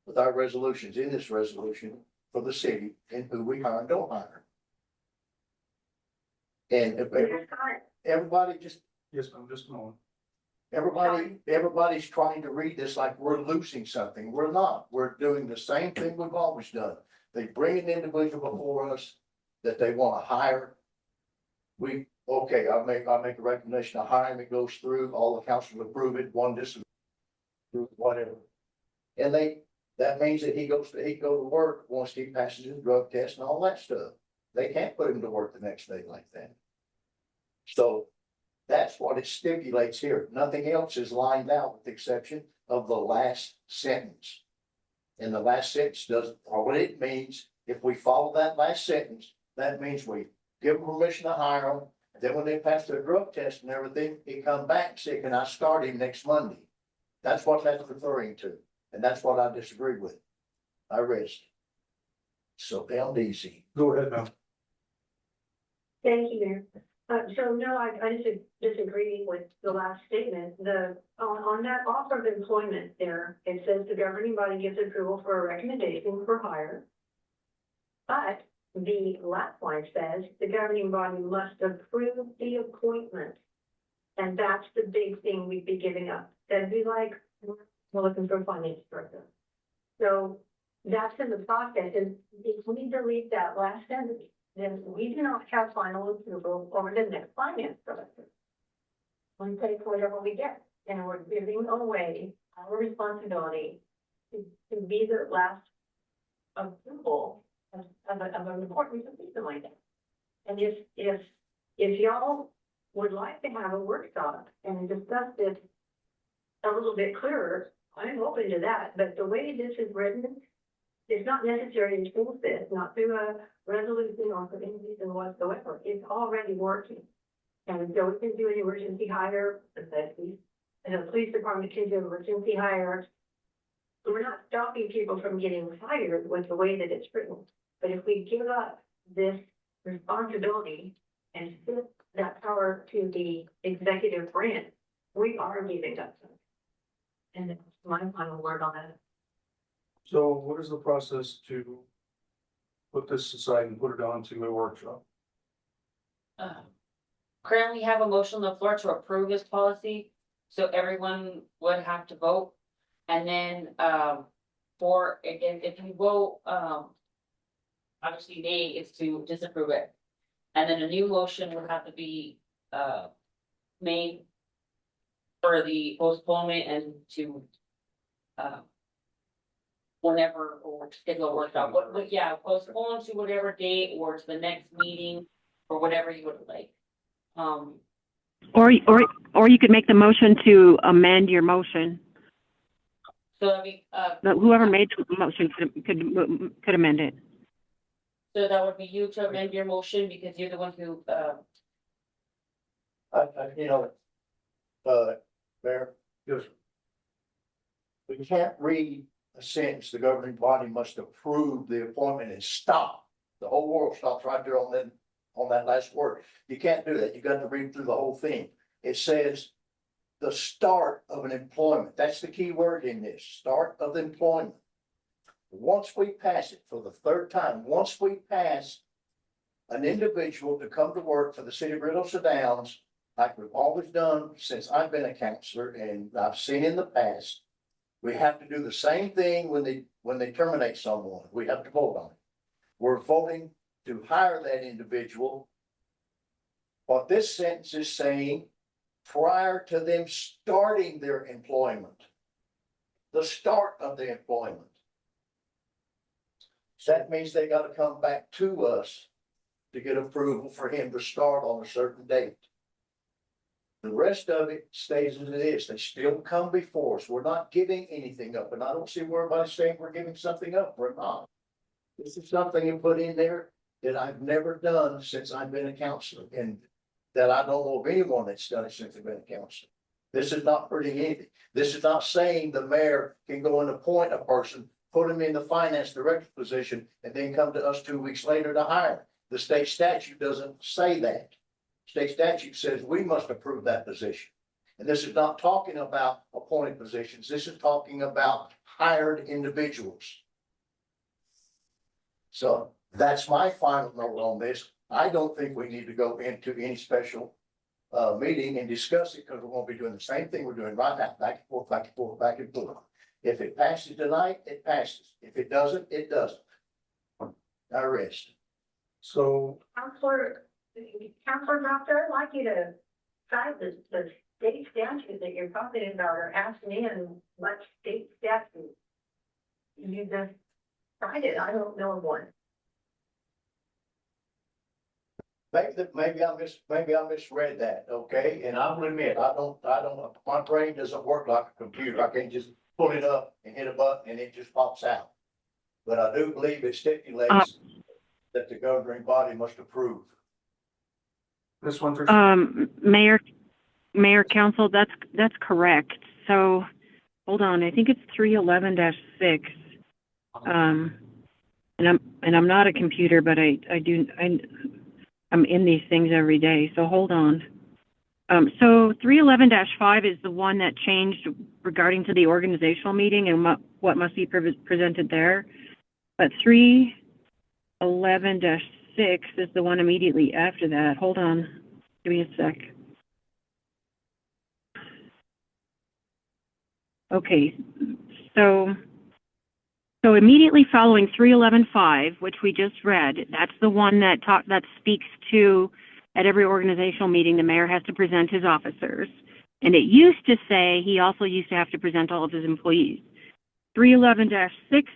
[SPEAKER 3] With our resolutions in this resolution for the city and who we hire and don't hire. And if everybody just,
[SPEAKER 1] Yes, ma'am, just a moment.
[SPEAKER 3] everybody's trying to read this like we're losing something. We're not. We're doing the same thing we've always done. They bring an individual before us that they want to hire. I'll make a recommendation to hire him. It goes through, all the council approve it, one disagree, whatever. And that means that he go to work once he passes his drug test and all that stuff. They can't put him to work the next day like that. So that's what it stipulates here. Nothing else is lined out with the exception of the last sentence. And the last sentence what it means, if we follow that last sentence, that means we give them permission to hire them. Then when they pass their drug test and everything, he come back and say, can I start him next Monday? That's what that's referring to. And that's what I disagree with. I rest. So down easy.
[SPEAKER 1] Go ahead now.
[SPEAKER 2] Thank you, Mayor. So no, I disagree with the last statement. On that offer of employment there, it says the governing body gives approval for a recommendation for hire. But the last line says the governing body must approve the appointment. And that's the big thing we'd be giving up. That'd be like, we're looking for a finance director. So that's in the process. And if we delete that last sentence, then we do not have final approval over the next finance director. We pay for whatever we get, and we're giving away our responsibility to be the last approval of an important position like that. And if y'all would like to have a workshop and discuss this a little bit clearer, I'm open to that. But the way this is written, it's not necessary to change this, not through a resolution or for any reason whatsoever. It's already working. And so we can do an emergency hire, and the police department can do emergency hire. We're not stopping people from getting fired with the way that it's written. But if we give up this responsibility and shift that power to the executive branch, we are giving up something. and it's my final word on that.
[SPEAKER 1] So what is the process to put this aside and put it on to a workshop?
[SPEAKER 5] Currently have a motion on the floor to approve this policy, so everyone would have to vote. And then, for, again, if you vote, obviously nay, is to disapprove it. And then a new motion would have to be, made for the postponement and to, whenever, or schedule a workshop, yeah, postpone to whatever date or to the next meeting, or whatever you would like.
[SPEAKER 9] Or you could make the motion to amend your motion.
[SPEAKER 5] So I mean,
[SPEAKER 9] But whoever made the motion could amend it.
[SPEAKER 5] so that would be you to amend your motion because you're the one who,
[SPEAKER 3] Mayor,
[SPEAKER 1] Yes,
[SPEAKER 3] we can't read a sentence, the governing body must approve the appointment and stop. The whole world stops right there on that last word. You can't do that. You got to read through the whole thing. It says the start of an employment. That's the key word in this, start of employment. Once we pass it for the third time, once we pass an individual to come to work for the city of Red Oaks Downs, like we've always done since I've been a counselor and I've seen in the past, we have to do the same thing when they terminate someone. We have to vote on it. We're voting to hire that individual. What this sentence is saying, prior to them starting their employment, the start of the employment. So that means they got to come back to us to get approval for him to start on a certain date. The rest of it stays as it is. They still come before us. We're not giving anything up, and I don't see where everybody's saying we're giving something up. We're not. This is something you put in there that I've never done since I've been a counselor, and that I don't know of anyone that's done it since they've been a counselor. This is not hurting anything. This is not saying the mayor can go and appoint a person, put him in the finance director position, and then come to us 2 weeks later to hire. The state statute doesn't say that. State statute says we must approve that position. And this is not talking about appointed positions. This is talking about hired individuals. So that's my final note on this. I don't think we need to go into any special meeting and discuss it, because we're going to be doing the same thing we're doing right now, back and forth, back and forth, back and forth. If it passes tonight, it passes. If it doesn't, it doesn't. I rest.
[SPEAKER 1] so
[SPEAKER 2] Counselor Doctor, I'd like you to cite the state statute that you're talking about, or ask me and what state statute you just cited. I don't know of one.
[SPEAKER 3] Maybe I misread that, okay? And I will admit, I don't, my brain doesn't work like a computer. I can't just pull it up and hit a button and it just pops out. But I do believe it stipulates that the governing body must approve.
[SPEAKER 1] this one,
[SPEAKER 9] Mayor Council, that's correct. So, hold on, I think it's 311-6. And I'm not a computer, but I'm in these things every day, so hold on. So 311-5 is the one that changed regarding to the organizational meeting and what must be presented there. But 311-6 is the one immediately after that. Hold on, give me a sec. Okay, so immediately following 311-5, which we just read, that's the one that speaks to, at every organizational meeting, the mayor has to present his officers. And it used to say he also used to have to present all of his employees. 311-6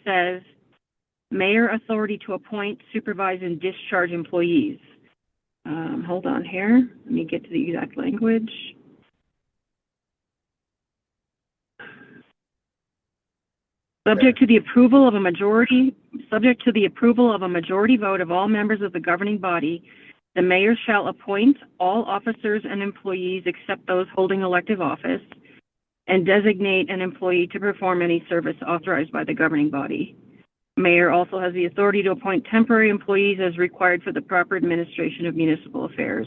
[SPEAKER 9] says mayor authority to appoint, supervise, and discharge employees. Hold on here. Let me get to the exact language. Subject to the approval of a majority vote of all members of the governing body, the mayor shall appoint all officers and employees except those holding elective office and designate an employee to perform any service authorized by the governing body. Mayor also has the authority to appoint temporary employees as required for the proper administration of municipal affairs.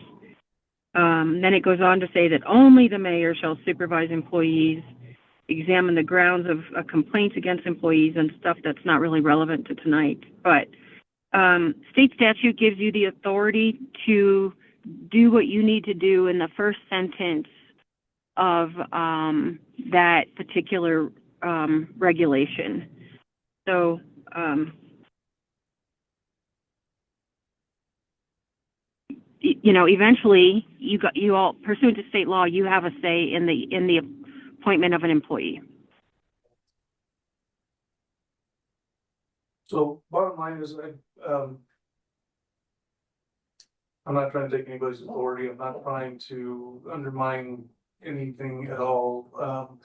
[SPEAKER 9] Then it goes on to say that only the mayor shall supervise employees examine the grounds of complaints against employees and stuff that's not really relevant to tonight. But state statute gives you the authority to do what you need to do in the first sentence of that particular regulation. So you know, eventually you all pursuant to state law, you have a say in the appointment of an employee.
[SPEAKER 1] So bottom line is, I'm not trying to take anybody's authority. I'm not trying to undermine anything at all.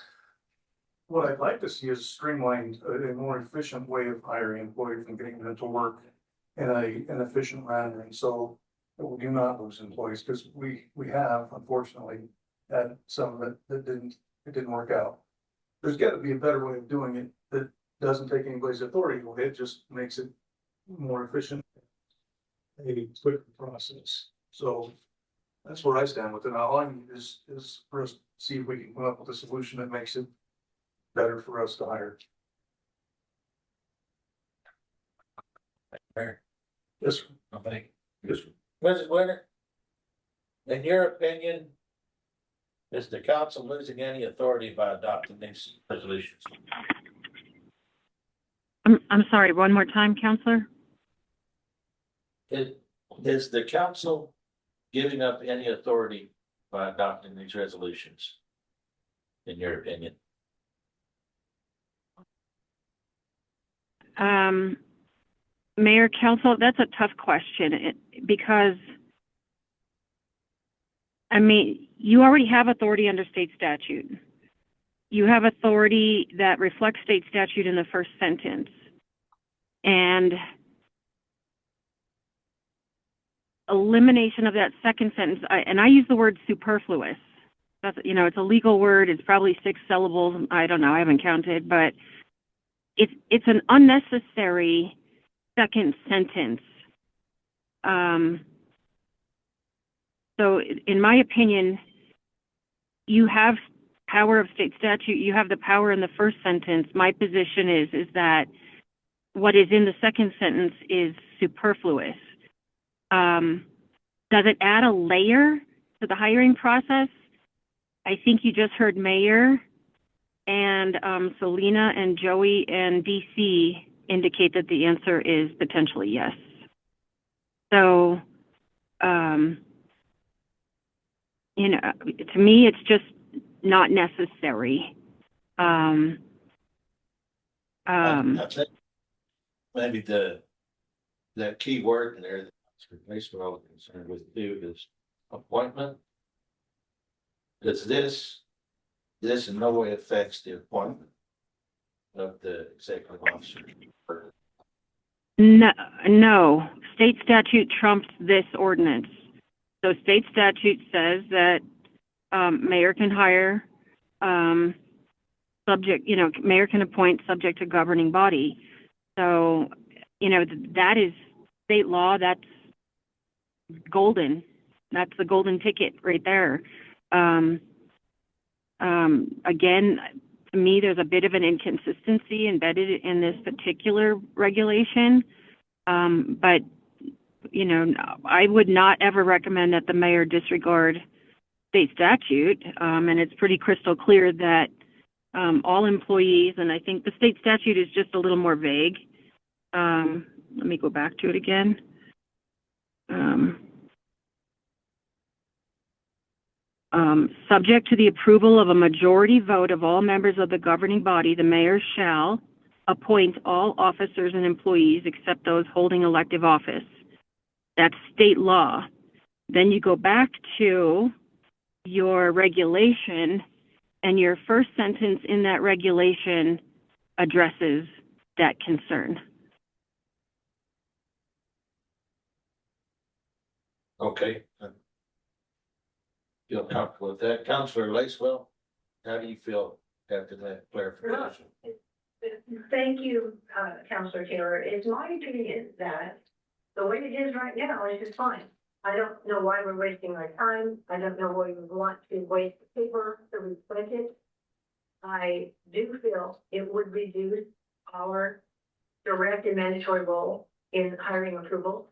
[SPEAKER 1] What I'd like to see is streamlined, a more efficient way of hiring employees and getting them to work in an efficient manner. And so we do not lose employees, because we have, unfortunately, had some that didn't work out. There's got to be a better way of doing it that doesn't take anybody's authority away. It just makes it more efficient, a quicker process. So that's where I stand with it. All I need is for us to see if we can come up with a solution that makes it better for us to hire. Yes, sir.
[SPEAKER 7] Thank you.
[SPEAKER 1] Yes, sir.
[SPEAKER 7] Mrs. Winter, in your opinion, is the council losing any authority by adopting these resolutions?
[SPEAKER 9] I'm sorry, one more time, Counselor?
[SPEAKER 7] Is the council giving up any authority by adopting these resolutions? In your opinion?
[SPEAKER 9] Mayor, Council, that's a tough question because, I mean, you already have authority under state statute. You have authority that reflects state statute in the first sentence. And elimination of that second sentence, I use the word superfluous. That's, you know, it's a legal word. It's probably 6 syllables. I don't know. I haven't counted, but it's an unnecessary second sentence. So in my opinion, you have power of state statute. You have the power in the first sentence. My position is that what is in the second sentence is superfluous. Does it add a layer to the hiring process? I think you just heard Mayor and Selena and Joey and DC indicate that the answer is potentially yes. So, you know, to me, it's just not necessary.
[SPEAKER 7] I think maybe the key word in there that's basically all I'm concerned with too is appointment. Does this in no way affects the appointment of the executive officer?
[SPEAKER 9] No, state statute trumps this ordinance. So state statute says that mayor can hire subject, you know, mayor can appoint subject to governing body. So, you know, that is state law. That's golden. That's the golden ticket right there. Again, to me, there's a bit of an inconsistency embedded in this particular regulation. But, you know, I would not ever recommend that the mayor disregard state statute. And it's pretty crystal clear that all employees, and I think the state statute is just a little more vague. Let me go back to it again. Subject to the approval of a majority vote of all members of the governing body, the mayor shall appoint all officers and employees except those holding elective office. That's state law. Then you go back to your regulation, and your first sentence in that regulation addresses that concern.
[SPEAKER 7] Okay. Feel comfortable with that. Councilor Lacewell, how do you feel after that clarification?
[SPEAKER 2] Thank you, Counselor Taylor. It's my opinion that the way it is right now is just fine. I don't know why we're wasting our time. I don't know why we want to waste the paper to reprint it. I do feel it would reduce our direct and mandatory role in hiring approval.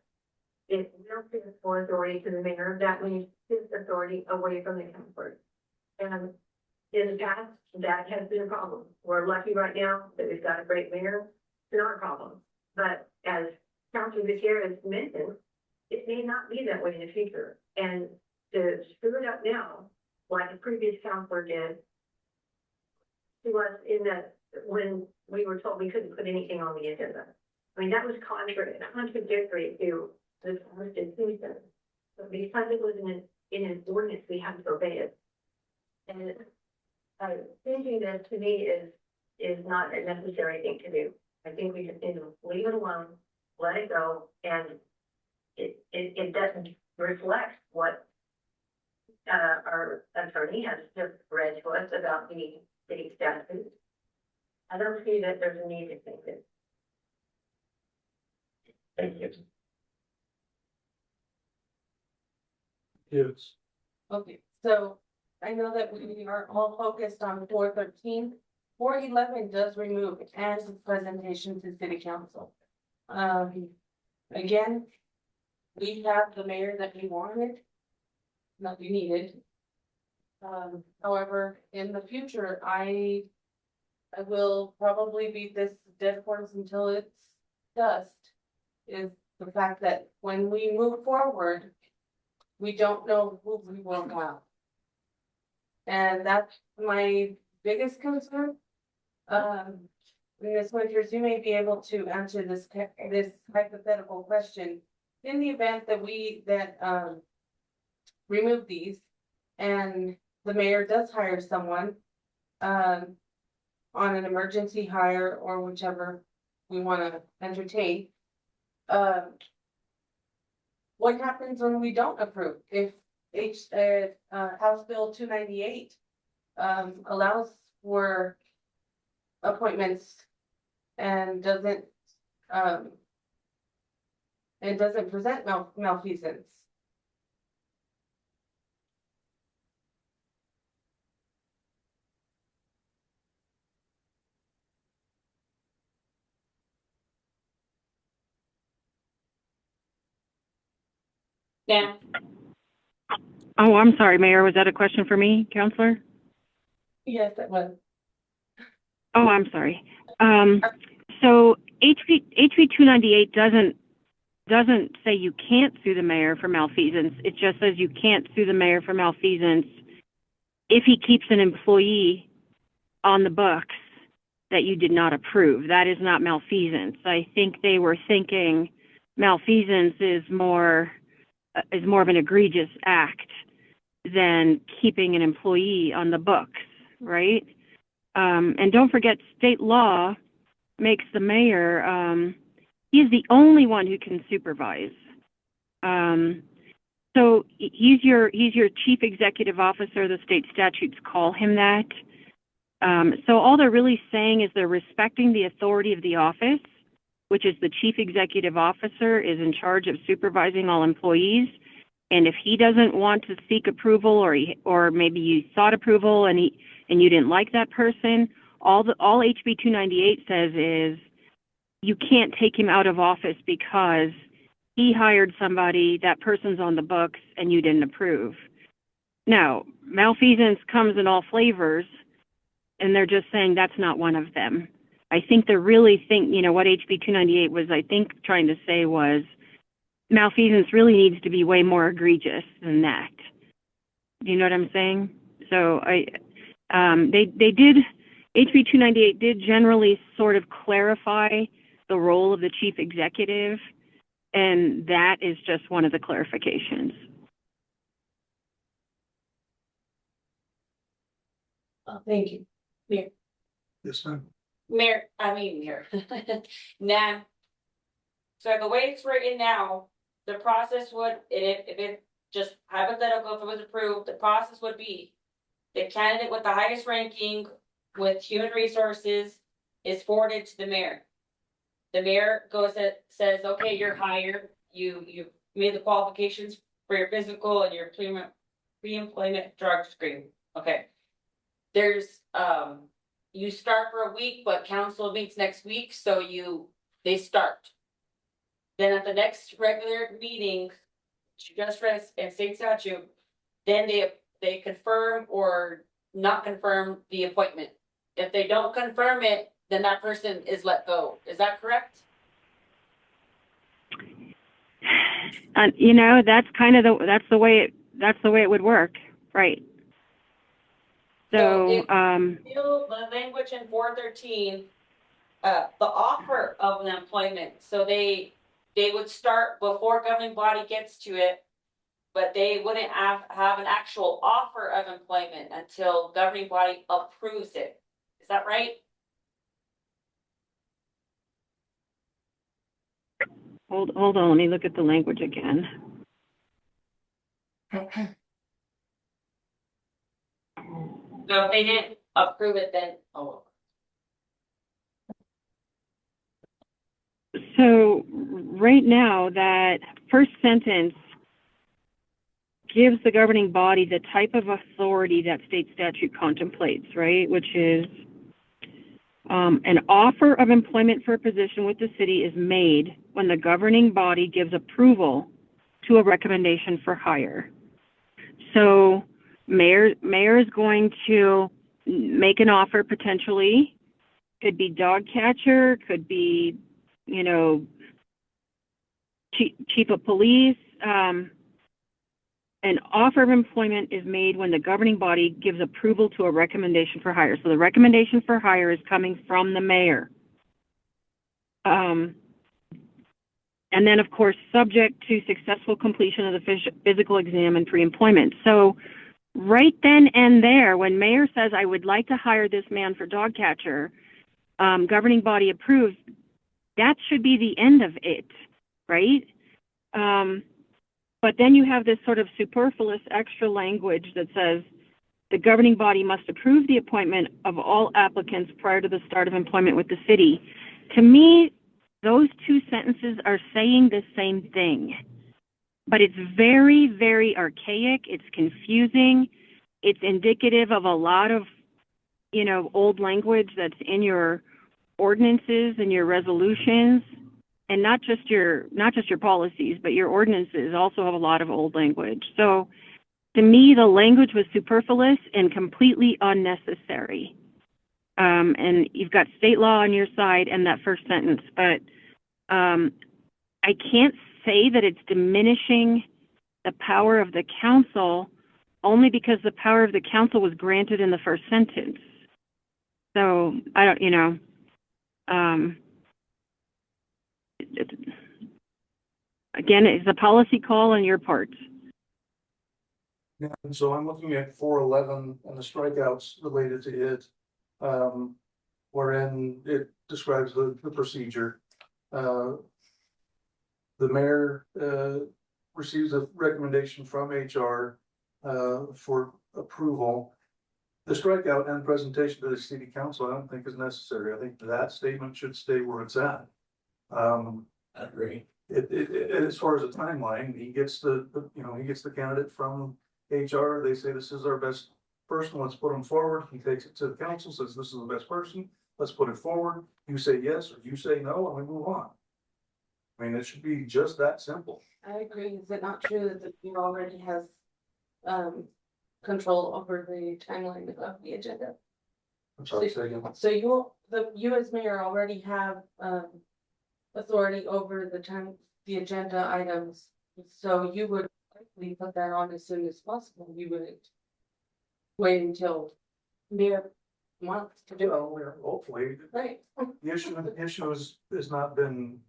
[SPEAKER 2] It will give more authority to the mayor, that means his authority away from the council. And in the past, that has been a problem. We're lucky right now that we've got a great mayor, it's not a problem. But as Councilor Gutierrez mentioned, it may not be that way in the future. And to screw it up now, like the previous counselor did, to us in that when we were told we couldn't put anything on the agenda. I mean, that was contradictory to the Constitution. But because it was in an ordinance, we had to obey it. And thinking that to me is not a necessary thing to do. I think we just need to leave it alone, let it go, and it doesn't reflect what our attorney has just read to us about the city statute. I don't see that there's a need to think it.
[SPEAKER 7] Thank you.
[SPEAKER 1] Yes.
[SPEAKER 4] Okay, so I know that we are all focused on 413. 411 does remove as a presentation to city council. Again, we have the mayor that we wanted, not we needed. However, in the future, I will probably beat this dead horse until it's dust. Is the fact that when we move forward, we don't know who we will have. And that's my biggest concern. Ms. Winters, you may be able to answer this hypothetical question. In the event that we remove these and the mayor does hire someone on an emergency hire or whichever we want to entertain, what happens when we don't approve? If House Bill 298 allows for appointments and doesn't present malfeasance.
[SPEAKER 5] Yeah,
[SPEAKER 9] Oh, I'm sorry, Mayor. Was that a question for me, Counselor?
[SPEAKER 4] Yes, it was.
[SPEAKER 9] Oh, I'm sorry. So HB 298 doesn't say you can't sue the mayor for malfeasance. It just says you can't sue the mayor for malfeasance if he keeps an employee on the books that you did not approve. That is not malfeasance. I think they were thinking malfeasance is more of an egregious act than keeping an employee on the books, right? And don't forget, state law makes the mayor, he is the only one who can supervise. So he's your chief executive officer. The state statutes call him that. So all they're really saying is they're respecting the authority of the office, which is the chief executive officer is in charge of supervising all employees. And if he doesn't want to seek approval, or maybe you sought approval and you didn't like that person, all HB 298 says is you can't take him out of office because he hired somebody, that person's on the books, and you didn't approve. Now, malfeasance comes in all flavors, and they're just saying that's not one of them. I think they're really what HB 298 was, I think, trying to say was malfeasance really needs to be way more egregious than that. Do you know what I'm saying? So they did, HB 298 did generally sort of clarify the role of the chief executive, and that is just one of the clarifications.
[SPEAKER 4] Thank you.
[SPEAKER 1] Yes, ma'am.
[SPEAKER 5] Mayor. Now, so the way it's written now, the process would, if it just hypothetical, if it was approved, the process would be the candidate with the highest ranking with human resources is forwarded to the mayor. The mayor goes and says, okay, you're hired. You made the qualifications for your physical and your pre-employment drug screen. Okay. There's you start for a week, but council meets next week, so they start. Then at the next regular meeting, which you just read in state statute, then they confirm or not confirm the appointment. If they don't confirm it, then that person is let go. Is that correct?
[SPEAKER 9] You know, that's kind of that's the way it would work, right? So,
[SPEAKER 5] Still, the language in 413, the offer of an employment, so they would start before governing body gets to it, but they wouldn't have an actual offer of employment until governing body approves it. Is that right?
[SPEAKER 9] hold on, let me look at the language again.
[SPEAKER 5] So if they didn't approve it, then, oh.
[SPEAKER 9] So right now, that first sentence gives the governing body the type of authority that state statute contemplates, right? Which is an offer of employment for a position with the city is made when the governing body gives approval to a recommendation for hire. So mayor is going to make an offer potentially. Could be dog catcher, could be, you know, chief of police. An offer of employment is made when the governing body gives approval to a recommendation for hire. So the recommendation for hire is coming from the mayor. And then, of course, subject to successful completion of the physical exam and pre-employment. So right then and there, when mayor says, I would like to hire this man for dog catcher, governing body approves, that should be the end of it, right? But then you have this sort of superfluous extra language that says the governing body must approve the appointment of all applicants prior to the start of employment with the city. To me, those two sentences are saying the same thing, but it's very, very archaic. It's confusing. It's indicative of a lot of, you know, old language that's in your ordinances and your resolutions. And not just your policies, but your ordinances also have a lot of old language. So to me, the language was superfluous and completely unnecessary. And you've got state law on your side and that first sentence, but I can't say that it's diminishing the power of the council only because the power of the council was granted in the first sentence. So I don't, you know, again, it's a policy call on your part.
[SPEAKER 1] Yeah, and so I'm looking at 411 and the strikeouts related to it. Wherein it describes the procedure. The mayor receives a recommendation from HR for approval. The strikeout and presentation to the city council, I don't think is necessary. I think that statement should stay where it's at.
[SPEAKER 7] I agree.
[SPEAKER 1] As far as the timeline, he gets the candidate from HR. They say this is our best person. Let's put him forward. He takes it to the council, says this is the best person. Let's put it forward. You say yes or you say no, and we move on. I mean, it should be just that simple.
[SPEAKER 4] I agree. Is it not true that the mayor already has control over the timeline of the agenda?
[SPEAKER 1] I'm sorry, say again.
[SPEAKER 4] So you as mayor already have authority over the agenda items. So you would likely put that on as soon as possible. You wouldn't wait until mayor wants to do it.
[SPEAKER 1] Well, we're hopefully,
[SPEAKER 4] Right.
[SPEAKER 1] the issue has not been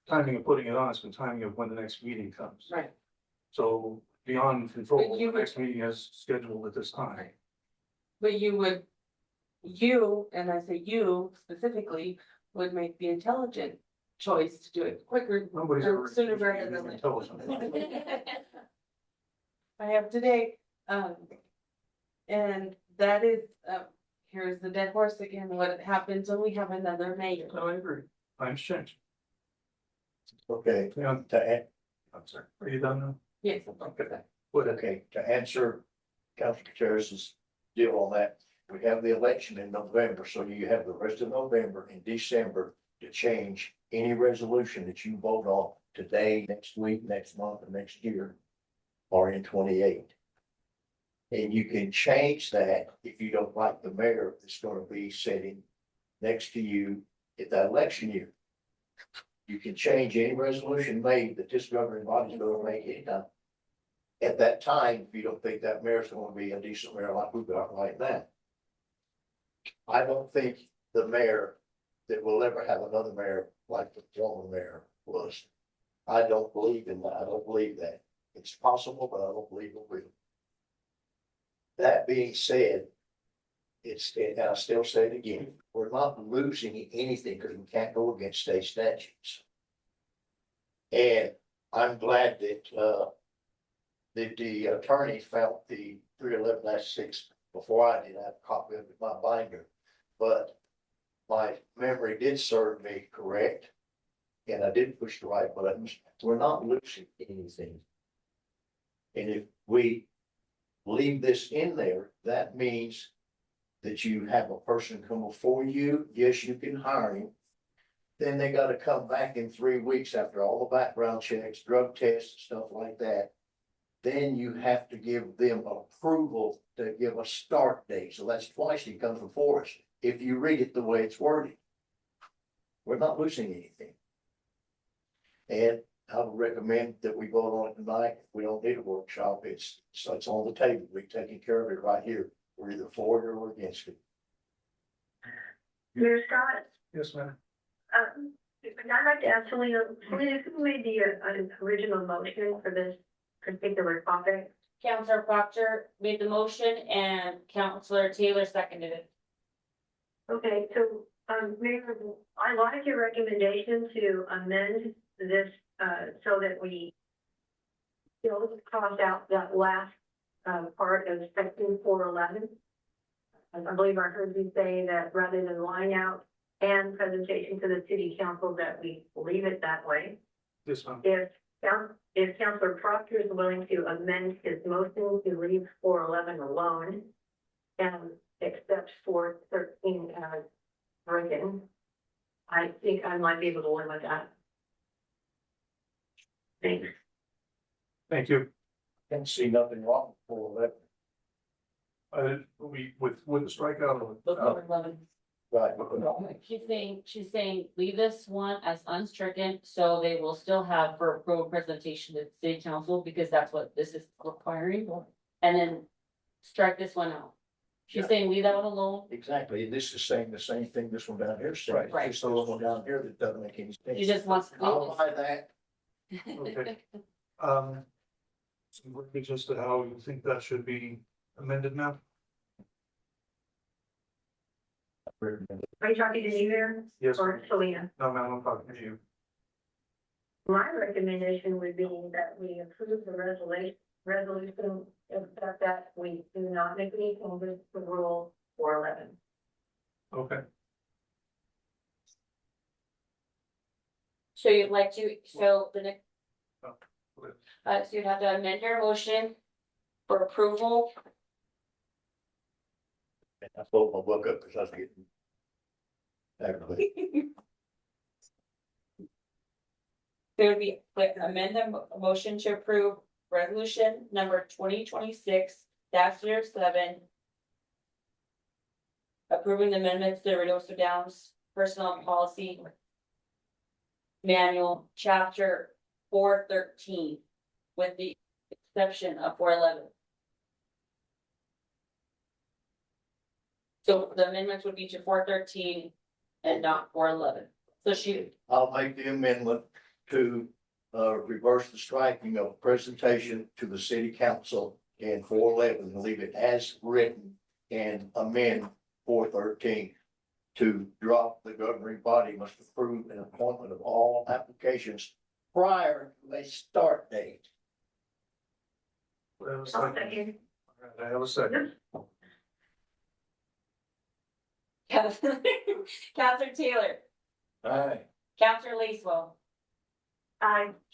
[SPEAKER 1] timing of putting it on, it's been timing of when the next meeting comes.
[SPEAKER 4] Right.
[SPEAKER 1] So beyond control,
[SPEAKER 4] But you
[SPEAKER 1] the next meeting is scheduled at this time.
[SPEAKER 4] But and I say you specifically, would make the intelligent choice to do it quicker.
[SPEAKER 1] Nobody's ever.
[SPEAKER 4] Sooner rather than later.
[SPEAKER 1] Intelligent.
[SPEAKER 4] I have today, and that is, here's the dead horse again, what happens when we have another mayor.
[SPEAKER 1] No, I agree. Times change.
[SPEAKER 3] Okay,
[SPEAKER 1] Yeah, I'm sorry. Are you done now?
[SPEAKER 4] Yes.
[SPEAKER 1] Okay. What,
[SPEAKER 3] okay, to answer Councilor Gutierrez's deal on that. We have the election in November, so you have the rest of November and December to change any resolution that you vote on today, next week, next month, or next year, or in 28. And you can change that if you don't like the mayor that's gonna be sitting next to you at that election year. You can change any resolution made that this governing body is gonna make anytime. At that time, if you don't think that mayor's gonna be a decent mayor like we've got right now. I don't think the mayor that will ever have another mayor like the former mayor was. I don't believe in that. I don't believe that. It's possible, but I don't believe it will. That being said, and I still say it again, we're not losing anything because we can't go against state statutes. And I'm glad that, the attorney found the 311-6 before I did. I have a copy of it in my binder. But my memory did serve me correct. And I did push the right buttons. We're not losing anything. And if we leave this in there, that means that you have a person come before you. Yes, you can hire him. Then they gotta come back in 3 weeks after all the background checks, drug tests, stuff like that. Then you have to give them approval to give a start date. So that's twice he comes before us. If you read it the way it's worded, we're not losing anything. And I would recommend that we vote on it tonight. We don't need a workshop. It's on the table. We're taking care of it right here. We're either for it or against it.
[SPEAKER 2] Mayor Scott,
[SPEAKER 1] Yes, ma'am.
[SPEAKER 2] I'd like to ask Selena, who made the original motion for this particular topic?
[SPEAKER 5] Counselor Proctor made the motion and Counselor Taylor seconded it.
[SPEAKER 2] Okay, so, Mayor, I like your recommendation to amend this, so that we cross out that last, part of section 411. I believe I heard you say that rather than line out and presentation to the city council, that we leave it that way.
[SPEAKER 1] Yes, ma'am.
[SPEAKER 2] If Councilor Proctor is willing to amend his motion to leave 411 alone and accept 413 as written, I think I might be able to live with that. Thanks.
[SPEAKER 1] Thank you.
[SPEAKER 3] Can't see nothing wrong with that.
[SPEAKER 1] With the strikeout of.
[SPEAKER 5] Look over 11.
[SPEAKER 3] Right.
[SPEAKER 5] She's saying, leave this one as unstricken, so they will still have for approval presentation to the city council, because that's what this is requiring. And then strike this one out. She's
[SPEAKER 3] Yeah.
[SPEAKER 5] saying leave that one alone.
[SPEAKER 3] Exactly. And this is saying the same thing this one down here is saying.
[SPEAKER 5] Right.
[SPEAKER 3] Just the one down here that doesn't make any sense.
[SPEAKER 5] She just wants to
[SPEAKER 3] I'll
[SPEAKER 5] leave
[SPEAKER 3] buy that.
[SPEAKER 1] Okay. Some verbiage as to how you think that should be amended now?
[SPEAKER 2] Are you talking to me there
[SPEAKER 1] Yes,
[SPEAKER 2] or Selena?
[SPEAKER 1] no, ma'am, I'm talking to you.
[SPEAKER 2] My recommendation would be that we approve the resolution, except that we do not make any changes to rule 411.
[SPEAKER 1] Okay,
[SPEAKER 5] So you'd like to, so the next.
[SPEAKER 1] okay.
[SPEAKER 5] So you'd have to amend your motion for approval.
[SPEAKER 3] I pulled my book up because I was getting aggravated.
[SPEAKER 5] There would be, like, amend the motion to approve resolution number 2026-07. Approving the amendments to the Reynosa Downs Personnel Policy Manual, chapter 413, with the exception of 411. So the amendments would be to 413 and not 411. So
[SPEAKER 3] I'll make the amendment to reverse the striking of presentation to the city council in 411 and leave it as written and amend 413 to drop the governing body must approve an appointment of all applications prior to a start date.
[SPEAKER 1] I have a
[SPEAKER 2] I'll
[SPEAKER 1] second.
[SPEAKER 2] second.
[SPEAKER 1] I have a second.
[SPEAKER 5] Counselor Taylor,
[SPEAKER 3] Aye.
[SPEAKER 5] Counselor Lacewell,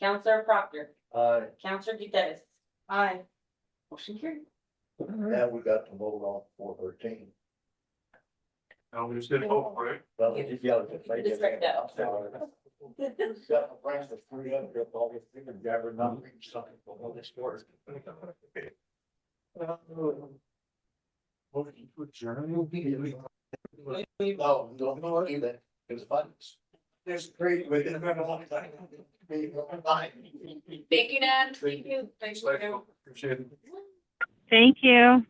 [SPEAKER 5] Counselor Proctor, Counselor Gutierrez. Aye. Motion carried.
[SPEAKER 3] Now we got to vote on 413.
[SPEAKER 1] Now we just did hope, right?
[SPEAKER 3] Well, we just gotta make
[SPEAKER 5] Just right
[SPEAKER 3] it.
[SPEAKER 5] now.
[SPEAKER 3] Got the friends of 300, all these things, gathering up, something for all this work.
[SPEAKER 1] Motion to adjourn.
[SPEAKER 3] No, don't do that, it was fun. There's great, we didn't have a long time.
[SPEAKER 5] Thank you, Nan. Thank you. Thank you.
[SPEAKER 1] Appreciate it.
[SPEAKER 9] Thank you.